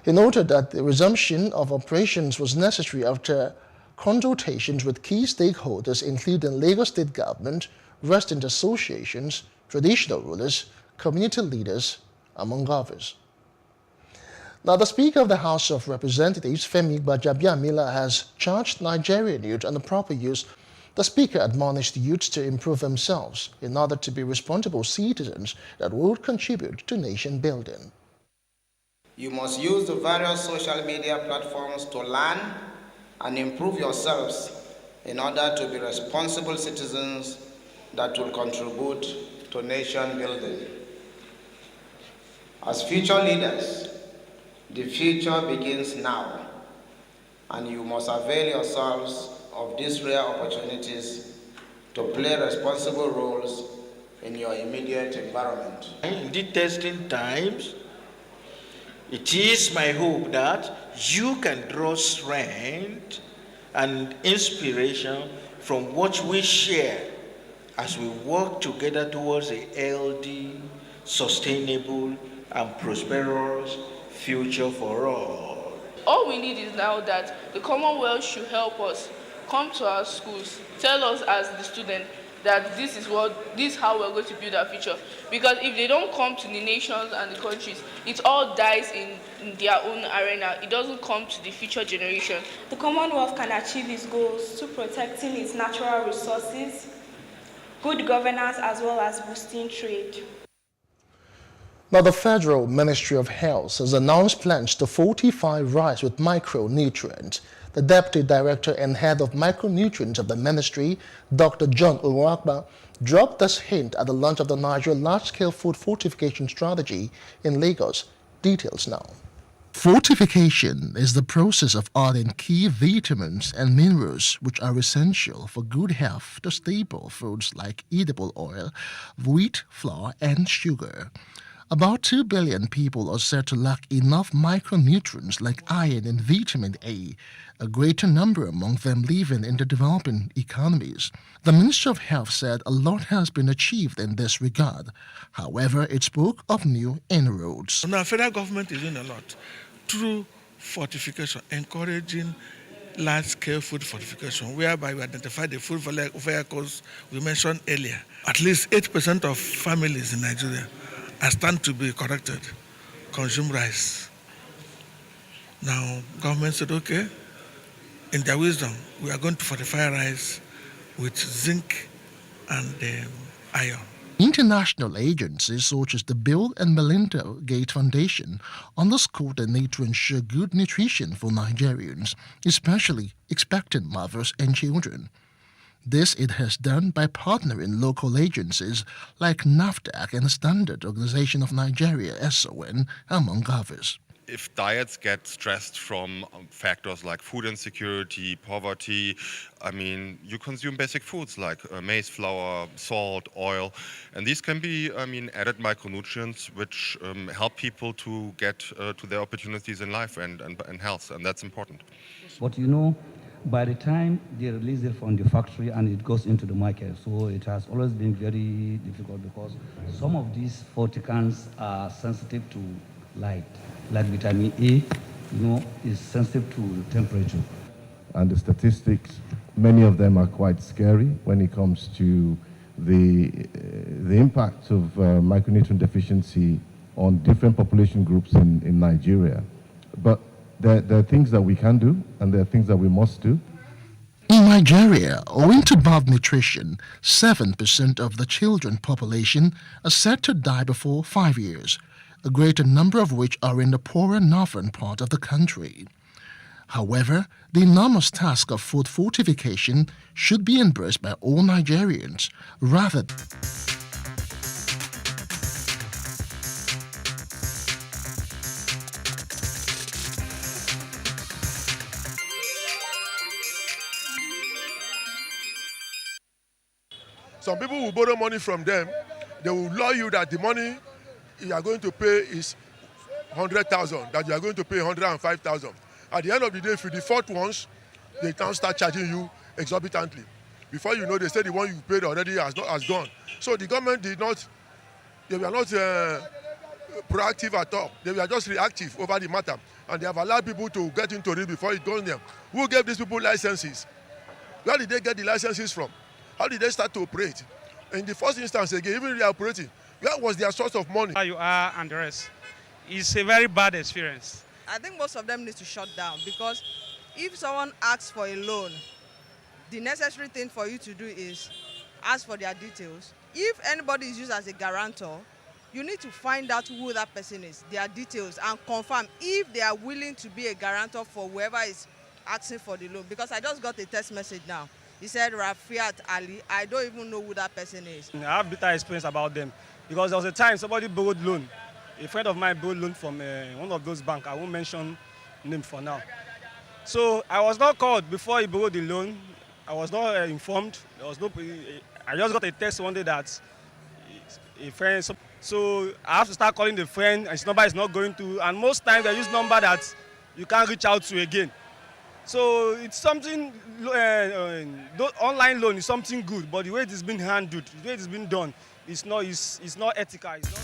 he noted that the resumption of operations was necessary after consultations with key stakeholders, including Lagos State Government, resident associations, traditional rulers, community leaders, among others. Now, the Speaker of the House of Representatives, Femi Gbajabiamila, has charged Nigerian youth on the proper use. The Speaker admonished youths to improve themselves in order to be responsible citizens that would contribute to nation building. You must use the various social media platforms to learn and improve yourselves in order to be responsible citizens that will contribute to nation building. As future leaders, the future begins now, and you must avail yourselves of these rare opportunities to play responsible roles in your immediate environment. In these testing times, it is my hope that you can draw strength and inspiration from what we share as we work together towards a healthy, sustainable, and prosperous future for all. All we need is now that the Commonwealth should help us come to our schools, tell us as the student that this is how we're going to build our future. Because if they don't come to the nations and the countries, it all dies in their own arena. It doesn't come to the future generation. The Commonwealth can achieve its goals through protecting its natural resources, good governance, as well as boosting trade. Now, the Federal Ministry of Health has announced plans to fortify rice with micronutrients. The Deputy Director and Head of Micronutrients of the Ministry, Dr. John Uwakba, dropped this hint at the launch of the Nigeria Large-Scale Food Fortification Strategy in Lagos. Details now. Fortification is the process of adding key vitamins and minerals which are essential for good health to staple foods like edible oil, wheat, flour, and sugar. About 2 billion people are said to lack enough micronutrients like iron and vitamin A, a greater number among them living in the developing economies. The Ministry of Health said a lot has been achieved in this regard. However, it spoke of new inroads. Now, federal government is doing a lot through fortification, encouraging large-scale food fortification, whereby we identify the food vehicles we mentioned earlier. At least 8% of families in Nigeria are stand to be corrected, consume rice. Now, government said, okay, in their wisdom, we are going to fortify rice with zinc and iron. International agencies such as the Bill and Melinda Gates Foundation underscore the need to ensure good nutrition for Nigerians, especially expectant mothers and children. This it has done by partnering local agencies like NAFDAC and the Standard Organization of Nigeria, SON, among others. If diets get stressed from factors like food insecurity, poverty, I mean, you consume basic foods like maize flour, salt, oil, and these can be, added micronutrients which help people to get to their opportunities in life and health, and that's important. But by the time they release it from the factory and it goes into the market, so it has always been very difficult because some of these forticants are sensitive to light. Like vitamin A, is sensitive to temperature. And the statistics, many of them are quite scary when it comes to the impact of micronutrient deficiency on different population groups in Nigeria. But there are things that we can do, and there are things that we must do. In Nigeria, owing to malnutrition, 7% of the children population are said to die before 5 years, a greater number of which are in the poorer northern part of the country. However, the enormous task of food fortification should be embraced by all Nigerians, rather Some people will borrow money from them. They will lure you that the money you are going to pay is 100,000, that you are going to pay 105,000. At the end of the day, if you default once, they can start charging you exorbitantly. Before you know, they say the one you paid already has gone. So the government they were not proactive at all. They were just reactive over the matter. And they have allowed people to get into it before it goes there. Who gave these people licenses? Where did they get the licenses from? How did they start to operate? In the first instance, again, even they are operating, where was their source of money? You are and the rest. It's a very bad experience. I think most of them need to shut down because if someone asks for a loan, the necessary thing for you to do is ask for their details. If anybody is used as a guarantor, you need to find out who that person is, their details, and confirm if they are willing to be a guarantor for whoever is asking for the loan. Because I just got a text message now. He said Rafiat Ali. I don't even know who that person is. I have bitter experience about them because there was a time somebody borrowed loan. A friend of mine borrowed loan from one of those banks. I won't mention name for now. So I was not called before he borrowed the loan. I was not informed. There was no. I just got a text one day that a friend. So I have to start calling the friend, and his number is not going to. And most times they use number that you can't reach out to again. So it's something. Online loan is something good, but the way it is being handled, the way it is being done, it's not ethical. It's not.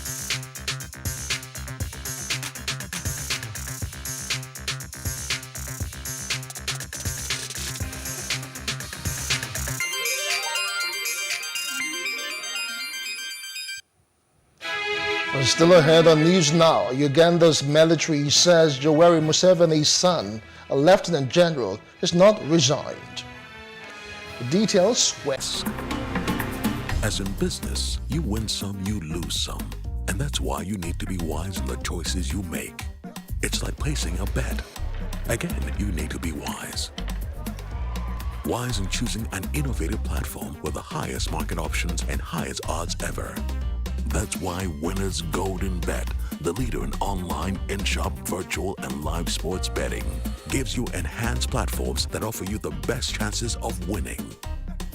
Still ahead on News Now, Uganda's military says Yoweri Museveni's son, a lieutenant general, is not resigned. The details west. As in business, you win some, you lose some. And that's why you need to be wise in the choices you make. It's like placing a bet. Again, you need to be wise. Wise in choosing an innovative platform with the highest market options and highest odds ever. That's why Winners Golden Bet, the leader in online, in-shop, virtual, and live sports betting, gives you enhanced platforms that offer you the best chances of winning.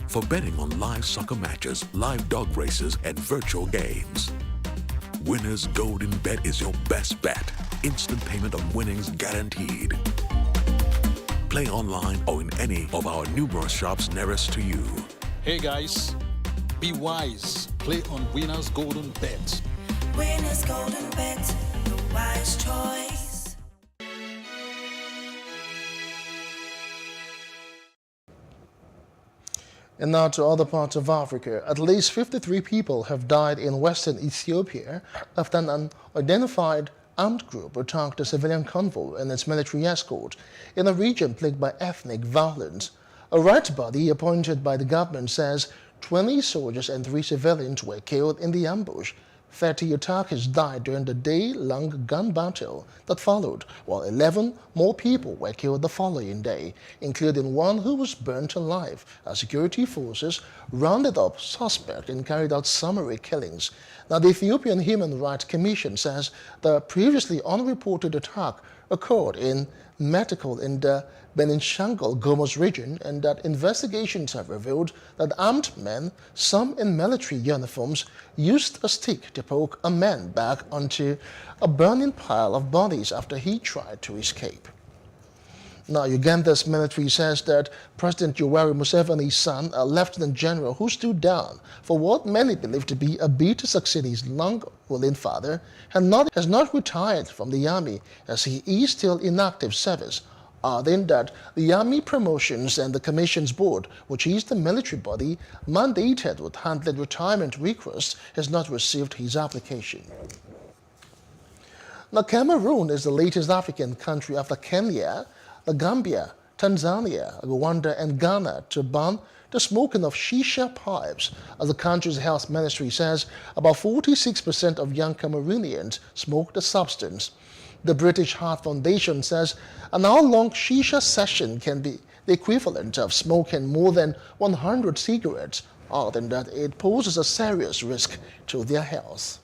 For betting on live soccer matches, live dog races, and virtual games. Winners Golden Bet is your best bet. Instant payment of winnings guaranteed. Play online or in any of our numerous shops nearest to you. Hey guys, be wise. Play on Winners Golden Bet. Winners Golden Bet, the wise choice. And now to other parts of Africa. At least 53 people have died in western Ethiopia after an unidentified armed group attacked a civilian convoy and its military escort in a region plagued by ethnic violence. A right body appointed by the government says 20 soldiers and 3 civilians were killed in the ambush. 30 attackers died during the day-long gun battle that followed, while 11 more people were killed the following day, including one who was burnt alive as security forces rounded up suspects and carried out summary killings. Now, the Ethiopian Human Rights Commission says the previously unreported attack occurred in Medical in the Benishangul Gumuz region, and that investigations have revealed that armed men, some in military uniforms, used a stick to poke a man back onto a burning pile of bodies after he tried to escape. Now, Uganda's military says that President Yoweri Museveni's son, a lieutenant general who stood down for what many believe to be a bid to succeed his long-ruling father, has not retired from the army as he is still in active service, adding that the Army Promotions and the Commission's Board, which is the military body mandated with handling retirement requests, has not received his application. Now, Cameroon is the latest African country after Kenya, the Gambia, Tanzania, Rwanda, and Ghana to ban the smoking of shisha pipes. As the country's health ministry says, about 46% of young Cameroonians smoke the substance. The British Heart Foundation says an hour-long shisha session can be the equivalent of smoking more than 100 cigarettes, other than that it poses a serious risk to their health.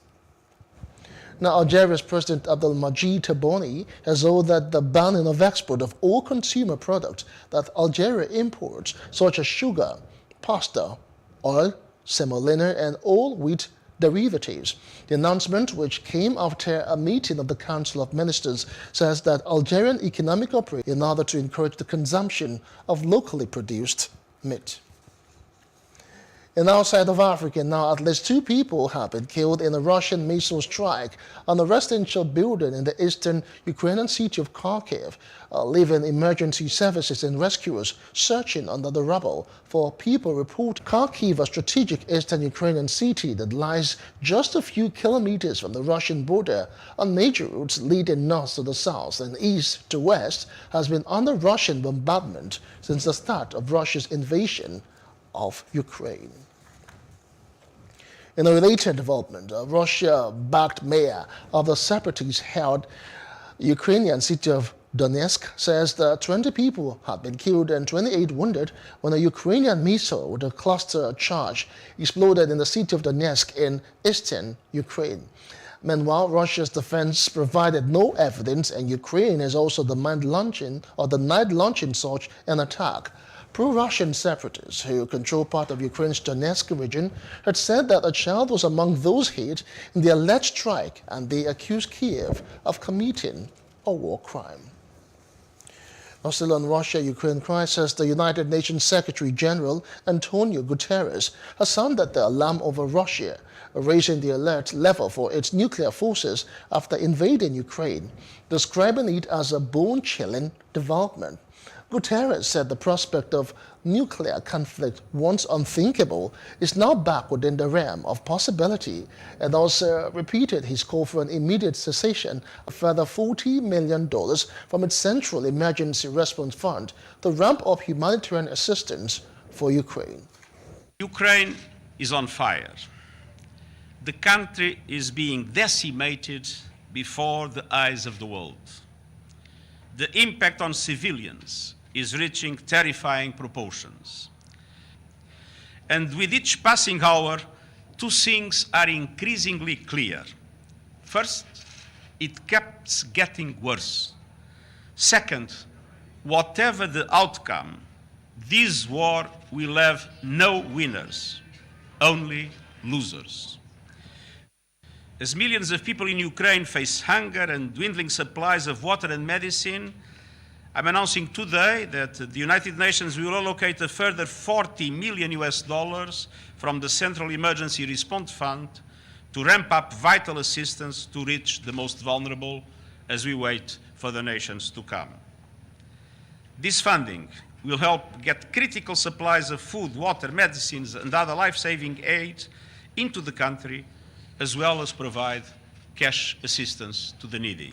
Now, Algeria's President Abdelmadjid Tebboune has ordered the banning of export of all consumer products that Algeria imports, such as sugar, pasta, oil, semolina, and all wheat derivatives. The announcement, which came after a meeting of the Council of Ministers, says that Algerian economic operates in order to encourage the consumption of locally produced meat. And outside of Africa, now at least 2 people have been killed in a Russian missile strike on a residential building in the eastern Ukrainian city of Kharkiv, leaving emergency services and rescuers searching under the rubble for people. Report Kharkiv, a strategic eastern Ukrainian city that lies just a few kilometers from the Russian border on major routes leading north to the south and east to west, has been under Russian bombardment since the start of Russia's invasion of Ukraine. In a related development, a Russia-backed mayor of the separatist-held Ukrainian city of Donetsk says that 20 people had been killed and 28 wounded when a Ukrainian missile with a cluster charge exploded in the city of Donetsk in eastern Ukraine. Meanwhile, Russia's defense provided no evidence, and Ukraine is also denied launching such an attack. Pro-Russian separatists who control part of Ukraine's Donetsk region had said that a child was among those hit in the alleged strike, and they accused Kiev of committing a war crime. Now, still on Russia-Ukraine crisis, the United Nations Secretary-General Antonio Guterres has sounded the alarm over Russia, raising the alert level for its nuclear forces after invading Ukraine, describing it as a bone-chilling development. Guterres said the prospect of nuclear conflict, once unthinkable, is now back within the realm of possibility, and also repeated his call for an immediate cessation of further $40 million from its Central Emergency Response Fund to ramp up humanitarian assistance for Ukraine. Ukraine is on fire. The country is being decimated before the eyes of the world. The impact on civilians is reaching terrifying proportions. And with each passing hour, two things are increasingly clear. First, it keeps getting worse. Second, whatever the outcome, this war will have no winners, only losers. As millions of people in Ukraine face hunger and dwindling supplies of water and medicine, I'm announcing today that the United Nations will allocate a further $40 million from the Central Emergency Response Fund to ramp up vital assistance to reach the most vulnerable as we wait for the nations to come. This funding will help get critical supplies of food, water, medicines, and other life-saving aid into the country, as well as provide cash assistance to the needy.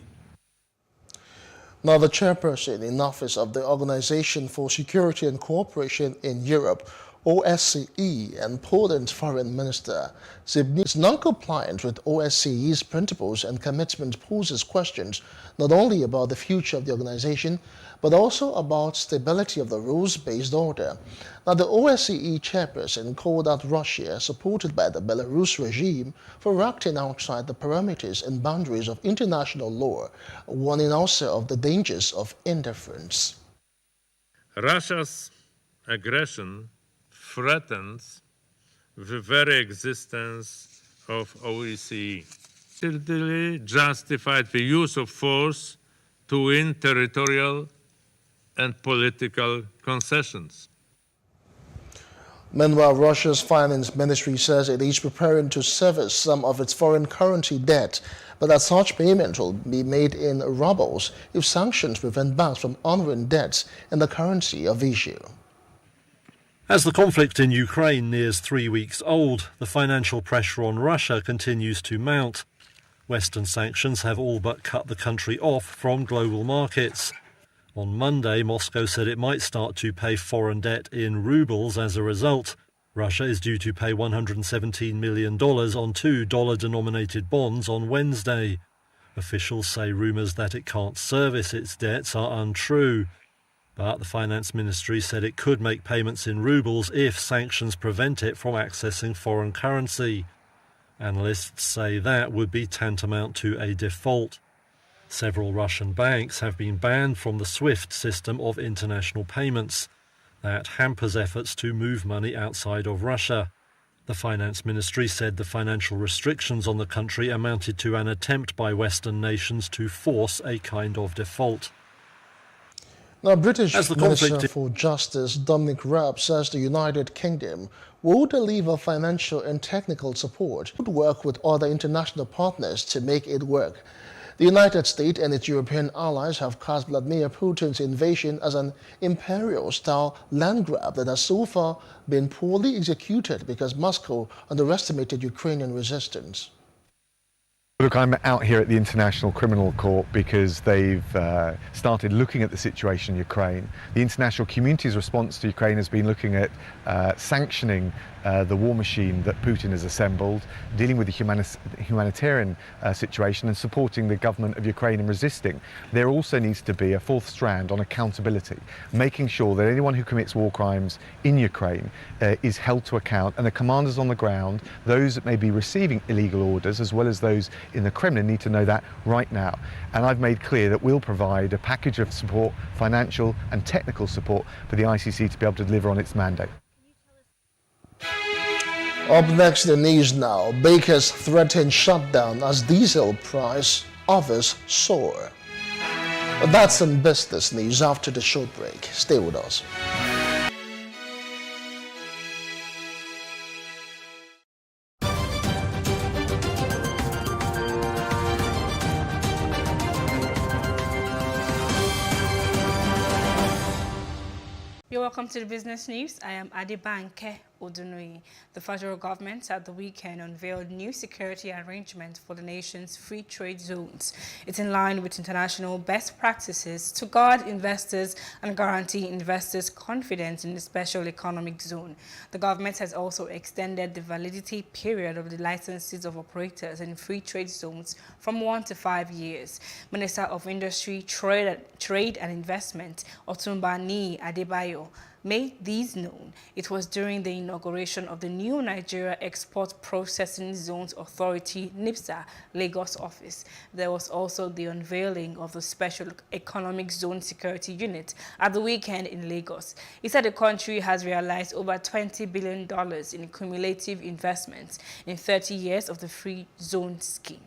Now, the chairperson in office of the Organization for Security and Cooperation in Europe, OSCE, and Poland's foreign minister Zbigniew non-compliance with OSCE's principles and commitments poses questions not only about the future of the organization, but also about stability of the rules-based order. Now, the OSCE chairperson called out Russia, supported by the Belarus regime, for acting outside the parameters and boundaries of international law, warning also of the dangers of indifference. Russia's aggression threatens the very existence of OSCE. It justified the use of force to win territorial and political concessions. Meanwhile, Russia's finance ministry says it is preparing to service some of its foreign currency debt, but that such payment will be made in rubles if sanctions prevent banks from honoring debts in the currency of issue. As the conflict in Ukraine nears 3 weeks old, the financial pressure on Russia continues to mount. Western sanctions have all but cut the country off from global markets. On Monday, Moscow said it might start to pay foreign debt in rubles as a result. Russia is due to pay $117 million on 2 dollar-denominated bonds on Wednesday. Officials say rumours that it can't service its debts are untrue. But the finance ministry said it could make payments in rubles if sanctions prevent it from accessing foreign currency. Analysts say that would be tantamount to a default. Several Russian banks have been banned from the SWIFT system of international payments. That hampers efforts to move money outside of Russia. The finance ministry said the financial restrictions on the country amounted to an attempt by Western nations to force a kind of default. Now, British Minister for Justice Dominic Raab says the United Kingdom will deliver financial and technical support, would work with other international partners to make it work. The United States and its European allies have cast Vladimir Putin's invasion as an imperial-style land grab that has so far been poorly executed because Moscow underestimated Ukrainian resistance. Look, I'm out here at the International Criminal Court because they've started looking at the situation in Ukraine. The international community's response to Ukraine has been looking at sanctioning the war machine that Putin has assembled, dealing with the humanitarian situation and supporting the government of Ukraine in resisting. There also needs to be a fourth strand on accountability, making sure that anyone who commits war crimes in Ukraine is held to account, and the commanders on the ground, those that may be receiving illegal orders as well as those in the Kremlin, need to know that right now. And I've made clear that we'll provide a package of support, financial and technical support for the ICC to be able to deliver on its mandate. Up next, the news now. Bakers threaten shutdown as diesel price offers soar. But that's some business news after the short break. Stay with us. You're welcome to the business news. I am Adebanke Odunui. The federal government at the weekend unveiled new security arrangements for the nation's free trade zones. It's in line with international best practices to guard investors and guarantee investors' confidence in the special economic zone. The government has also extended the validity period of the licenses of operators in free trade zones from 1 to 5 years. Minister of Industry, Trade and Investment, Otunbani Adebayo, made these known. It was during the inauguration of the new Nigeria Export Processing Zones Authority (NIPSA) Lagos office. There was also the unveiling of the Special Economic Zone Security Unit at the weekend in Lagos. He said the country has realized over $20 billion in cumulative investments in 30 years of the Free Zone Scheme.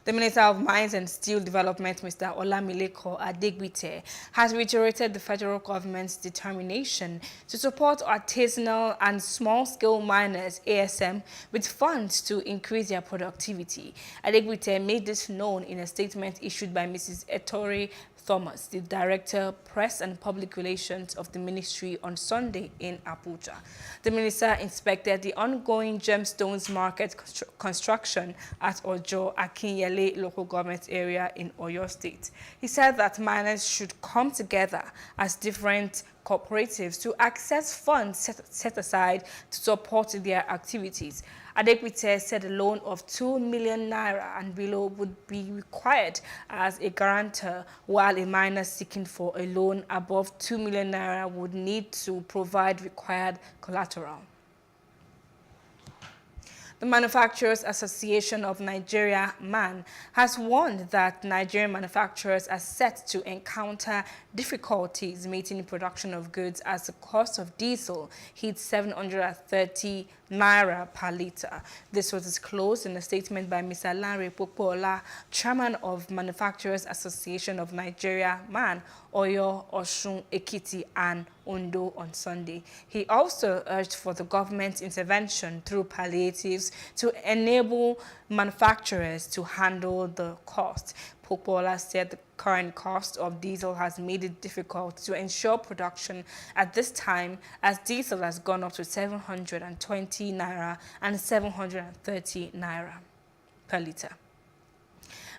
The Minister of Mines and Steel Development, Mr. Olamileko Adegbite, has reiterated the federal government's determination to support artisanal and small-scale miners, ASM, with funds to increase their productivity. Adegbite made this known in a statement issued by Mrs. Ettore Thomas, the Director, Press and Public Relations of the Ministry, on Sunday in Abuja. The minister inspected the ongoing gemstones market construction at Ojo Akinyele local government area in Oyo State. He said that miners should come together as different cooperatives to access funds set aside to support their activities. Adegbite said a loan of 2 million naira and below would be required as a guarantor, while a miner seeking for a loan above 2 million naira would need to provide required collateral. The Manufacturers Association of Nigeria, MAN, has warned that Nigerian manufacturers are set to encounter difficulties meeting the production of goods as the cost of diesel hits 730 naira per litre. This was disclosed in a statement by Mr. Lanre Popola, chairman of Manufacturers Association of Nigeria, MAN, Oyo, Osun, Ekiti, and Ondo on Sunday. He also urged for the government's intervention through palliatives to enable manufacturers to handle the cost. Popola said the current cost of diesel has made it difficult to ensure production at this time, as diesel has gone up to 720 naira and 730 naira per litre.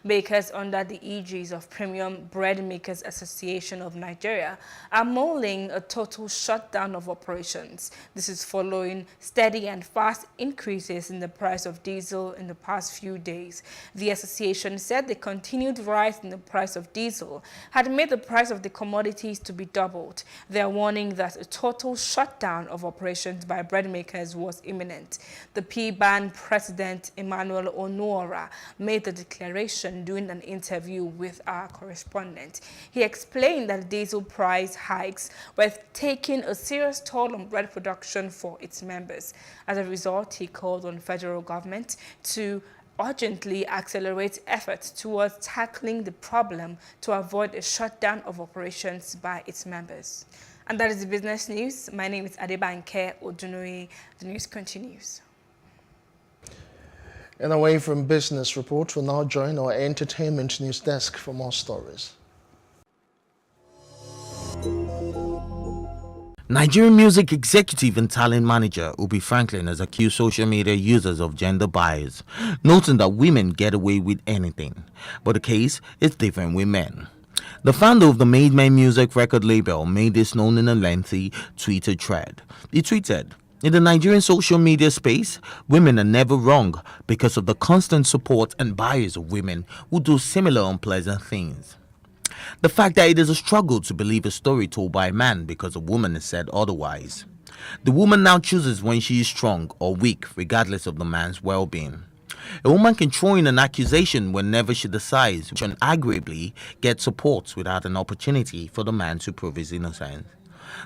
Bakers under the aegis of Premium Bread Makers Association of Nigeria are mulling a total shutdown of operations. This is following steady and fast increases in the price of diesel in the past few days. The association said the continued rise in the price of diesel had made the price of the commodities to be doubled. They are warning that a total shutdown of operations by bread makers was imminent. The PBAN president, Emmanuel Onuora, made the declaration during an interview with our correspondent. He explained that diesel price hikes were taking a serious toll on bread production for its members. As a result, he called on the federal government to urgently accelerate efforts towards tackling the problem to avoid a shutdown of operations by its members. And that is the business news. My name is Adebanke Odunui. The news continues. And away from business report, we'll now join our entertainment news desk for more stories. Nigerian music executive and talent manager Ubi Franklin has accused social media users of gender bias, noting that women get away with anything, but the case is different with men. The founder of the Made Men Music record label made this known in a lengthy Twitter thread. He tweeted, "In the Nigerian social media space, women are never wrong because of the constant support and bias of women who do similar unpleasant things. The fact that it is a struggle to believe a story told by a man because a woman has said otherwise. The woman now chooses when she is strong or weak regardless of the man's well-being. A woman can throw in an accusation whenever she decides, which can arguably get support without an opportunity for the man to prove his innocence.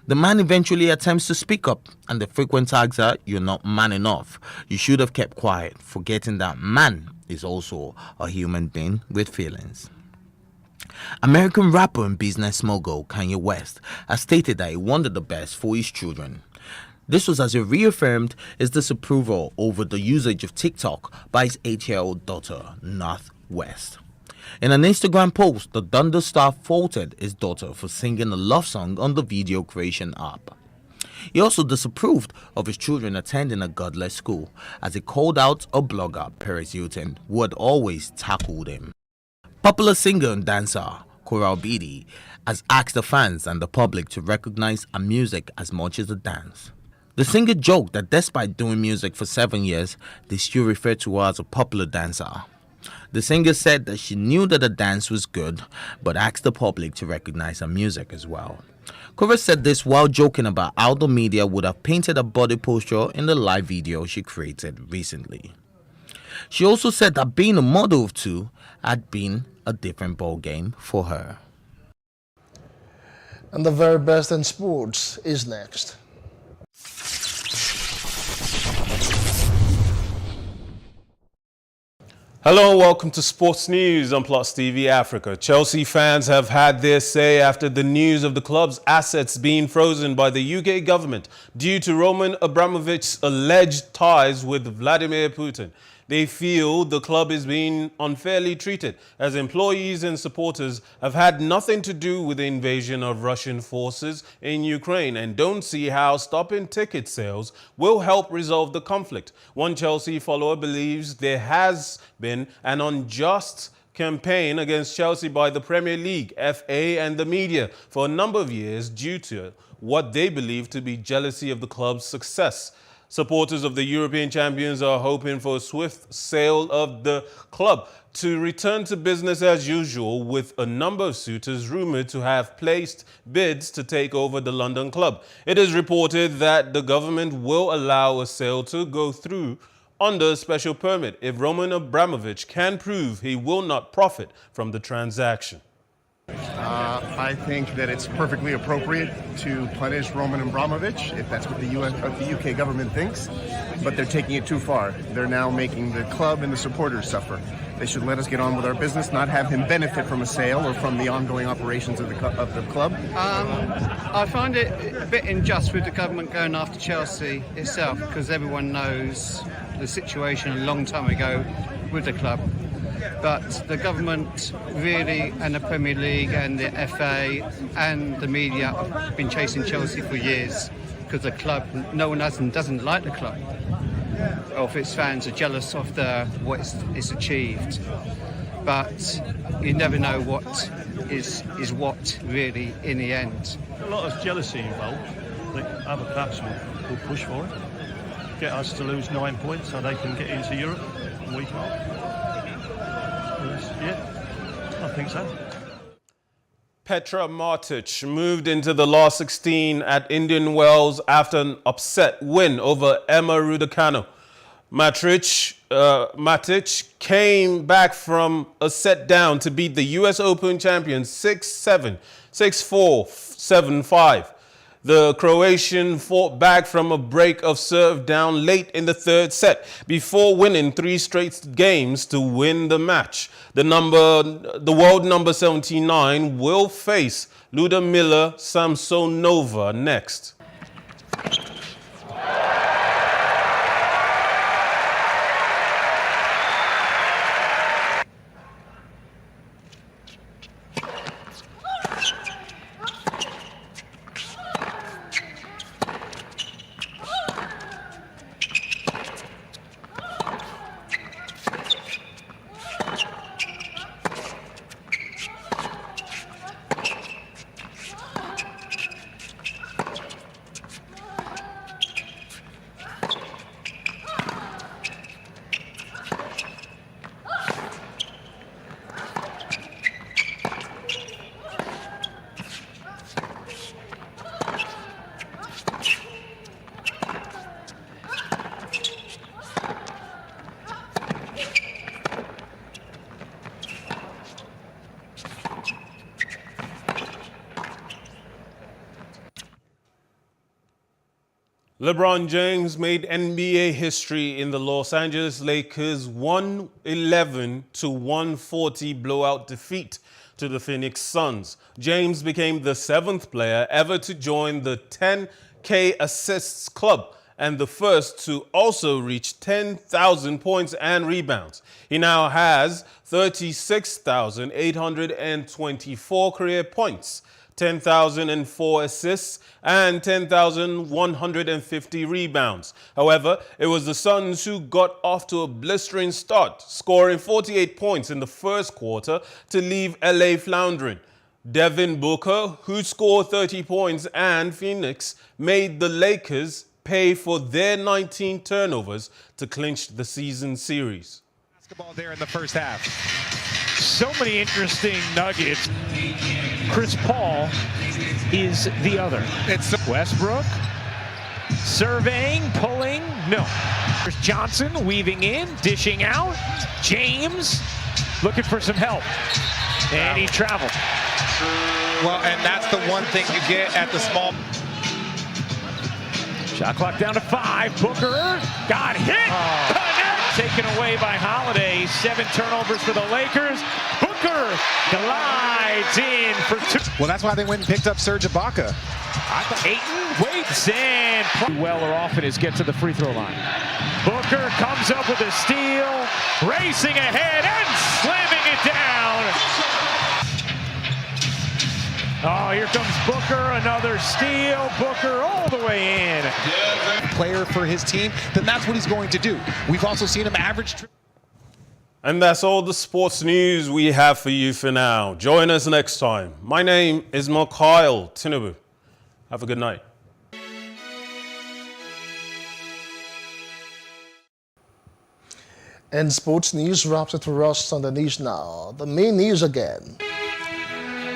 The man eventually attempts to speak up, and the frequent tags are, 'You're not man enough. You should have kept quiet,' forgetting that man is also a human being with feelings." American rapper and business mogul Kanye West has stated that he wanted the best for his children. This was as he reaffirmed his disapproval over the usage of TikTok by his 8-year-old daughter, North West. In an Instagram post, the Thunder star faulted his daughter for singing a love song on the video creation app. He also disapproved of his children attending a godless school, as he called out a blogger, Paris Hilton, who had always tackled him. Popular singer and dancer Coral Beatty has asked the fans and the public to recognize her music as much as a dance. The singer joked that despite doing music for 7 years, they still refer to her as a popular dancer. The singer said that she knew that the dance was good, but asked the public to recognize her music as well. Coral said this while joking about how the media would have painted her body posture in the live video she created recently. She also said that being a mother of two had been a different ballgame for her. And the very best in sports is next. Hello and welcome to Sports News on PlusTvAfrica. Chelsea fans have had their say after the news of the club's assets being frozen by the UK government due to Roman Abramovich's alleged ties with Vladimir Putin. They feel the club is being unfairly treated, as employees and supporters have had nothing to do with the invasion of Russian forces in Ukraine and don't see how stopping ticket sales will help resolve the conflict. One Chelsea follower believes there has been an unjust campaign against Chelsea by the Premier League, FA and the media for a number of years due to what they believe to be jealousy of the club's success. Supporters of the European champions are hoping for a swift sale of the club to return to business as usual, with a number of suitors rumored to have placed bids to take over the London club. It is reported that the government will allow a sale to go through under a special permit if Roman Abramovich can prove he will not profit from the transaction. I think that it's perfectly appropriate to punish Roman Abramovich if that's what the UK government thinks, but they're taking it too far. They're now making the club and the supporters suffer. They should let us get on with our business, not have him benefit from a sale or from the ongoing operations of the club. I find it a bit unjust with the government going after Chelsea itself, because everyone knows the situation a long time ago with the club. But the government really, and the Premier League and the FA and the media have been chasing Chelsea for years, because the club, no one doesn't like the club, or if its fans are jealous of what it's achieved. But you never know what is what really in the end. A lot of jealousy involved. The other clubs will push for it, get us to lose 9 points so they can get into Europe and we can't. Yeah, I think so. Petra Martic moved into the last 16 at Indian Wells after an upset win over Emma Raducanu. Matic came back from a set down to beat the US Open champion 6-7, 6-4, 7-5. The Croatian fought back from a break of serve down late in the third set before winning 3 straight games to win the match. The world number 79 will face Ludmila Samsonova next. LeBron James made NBA history in the Los Angeles Lakers' 111-140 blowout defeat to the Phoenix Suns. James became the 7th player ever to join the 10K assists club and the first to also reach 10,000 points and rebounds. He now has 36,824 career points, 10,004 assists, and 10,150 rebounds. However, it was the Suns who got off to a blistering start, scoring 48 points in the first quarter to leave LA floundering. Devin Booker, who scored 30 points, and Phoenix made the Lakers pay for their 19 turnovers to clinch the season series. Basketball there in the first half. So many interesting nuggets. Chris Paul is the other. It's Westbrook surveying, pulling, no. There's Johnson weaving in, dishing out. James looking for some help. And he traveled. Well, and that's the one thing you get at the small. Shot clock down to 5. Booker got hit. Taken away by Holiday. 7 turnovers for the Lakers. Booker glides in for 2. Well, that's why they went and picked up Serge Ibaka. Ayton waits and well or often is get to the free throw line. Booker comes up with a steal, racing ahead and slamming it down. Oh, here comes Booker, another steal. Booker all the way in. Player for his team, then that's what he's going to do. We've also seen him average. And that's all the sports news we have for you for now. Join us next time. My name is Mikhail Tinubu. Have a good night. And sports news wraps it for us on the news now. The main news again.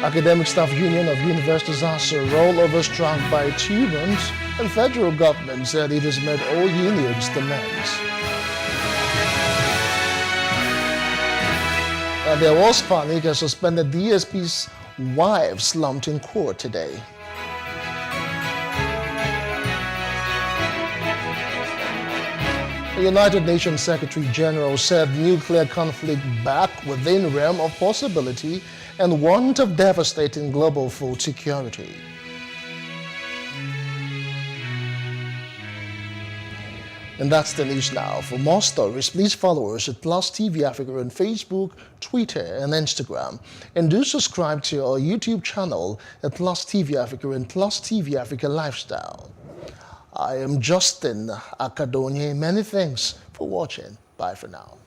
Academic Staff Union of Universities has a rollover strike by 2 months, and federal government said it has met all unions' demands. And there was panic as suspended DSP's wife slumped in court today. The United Nations Secretary General said nuclear conflict back within realm of possibility and warned of devastating global food security. And that's the news now. For more stories, please follow us at PlusTvAfrica on Facebook, Twitter, and Instagram. And do subscribe to our YouTube channel at PlusTvAfrica and PlusTvAfrica Lifestyle. I am Justin Akadonye. Many thanks for watching. Bye for now.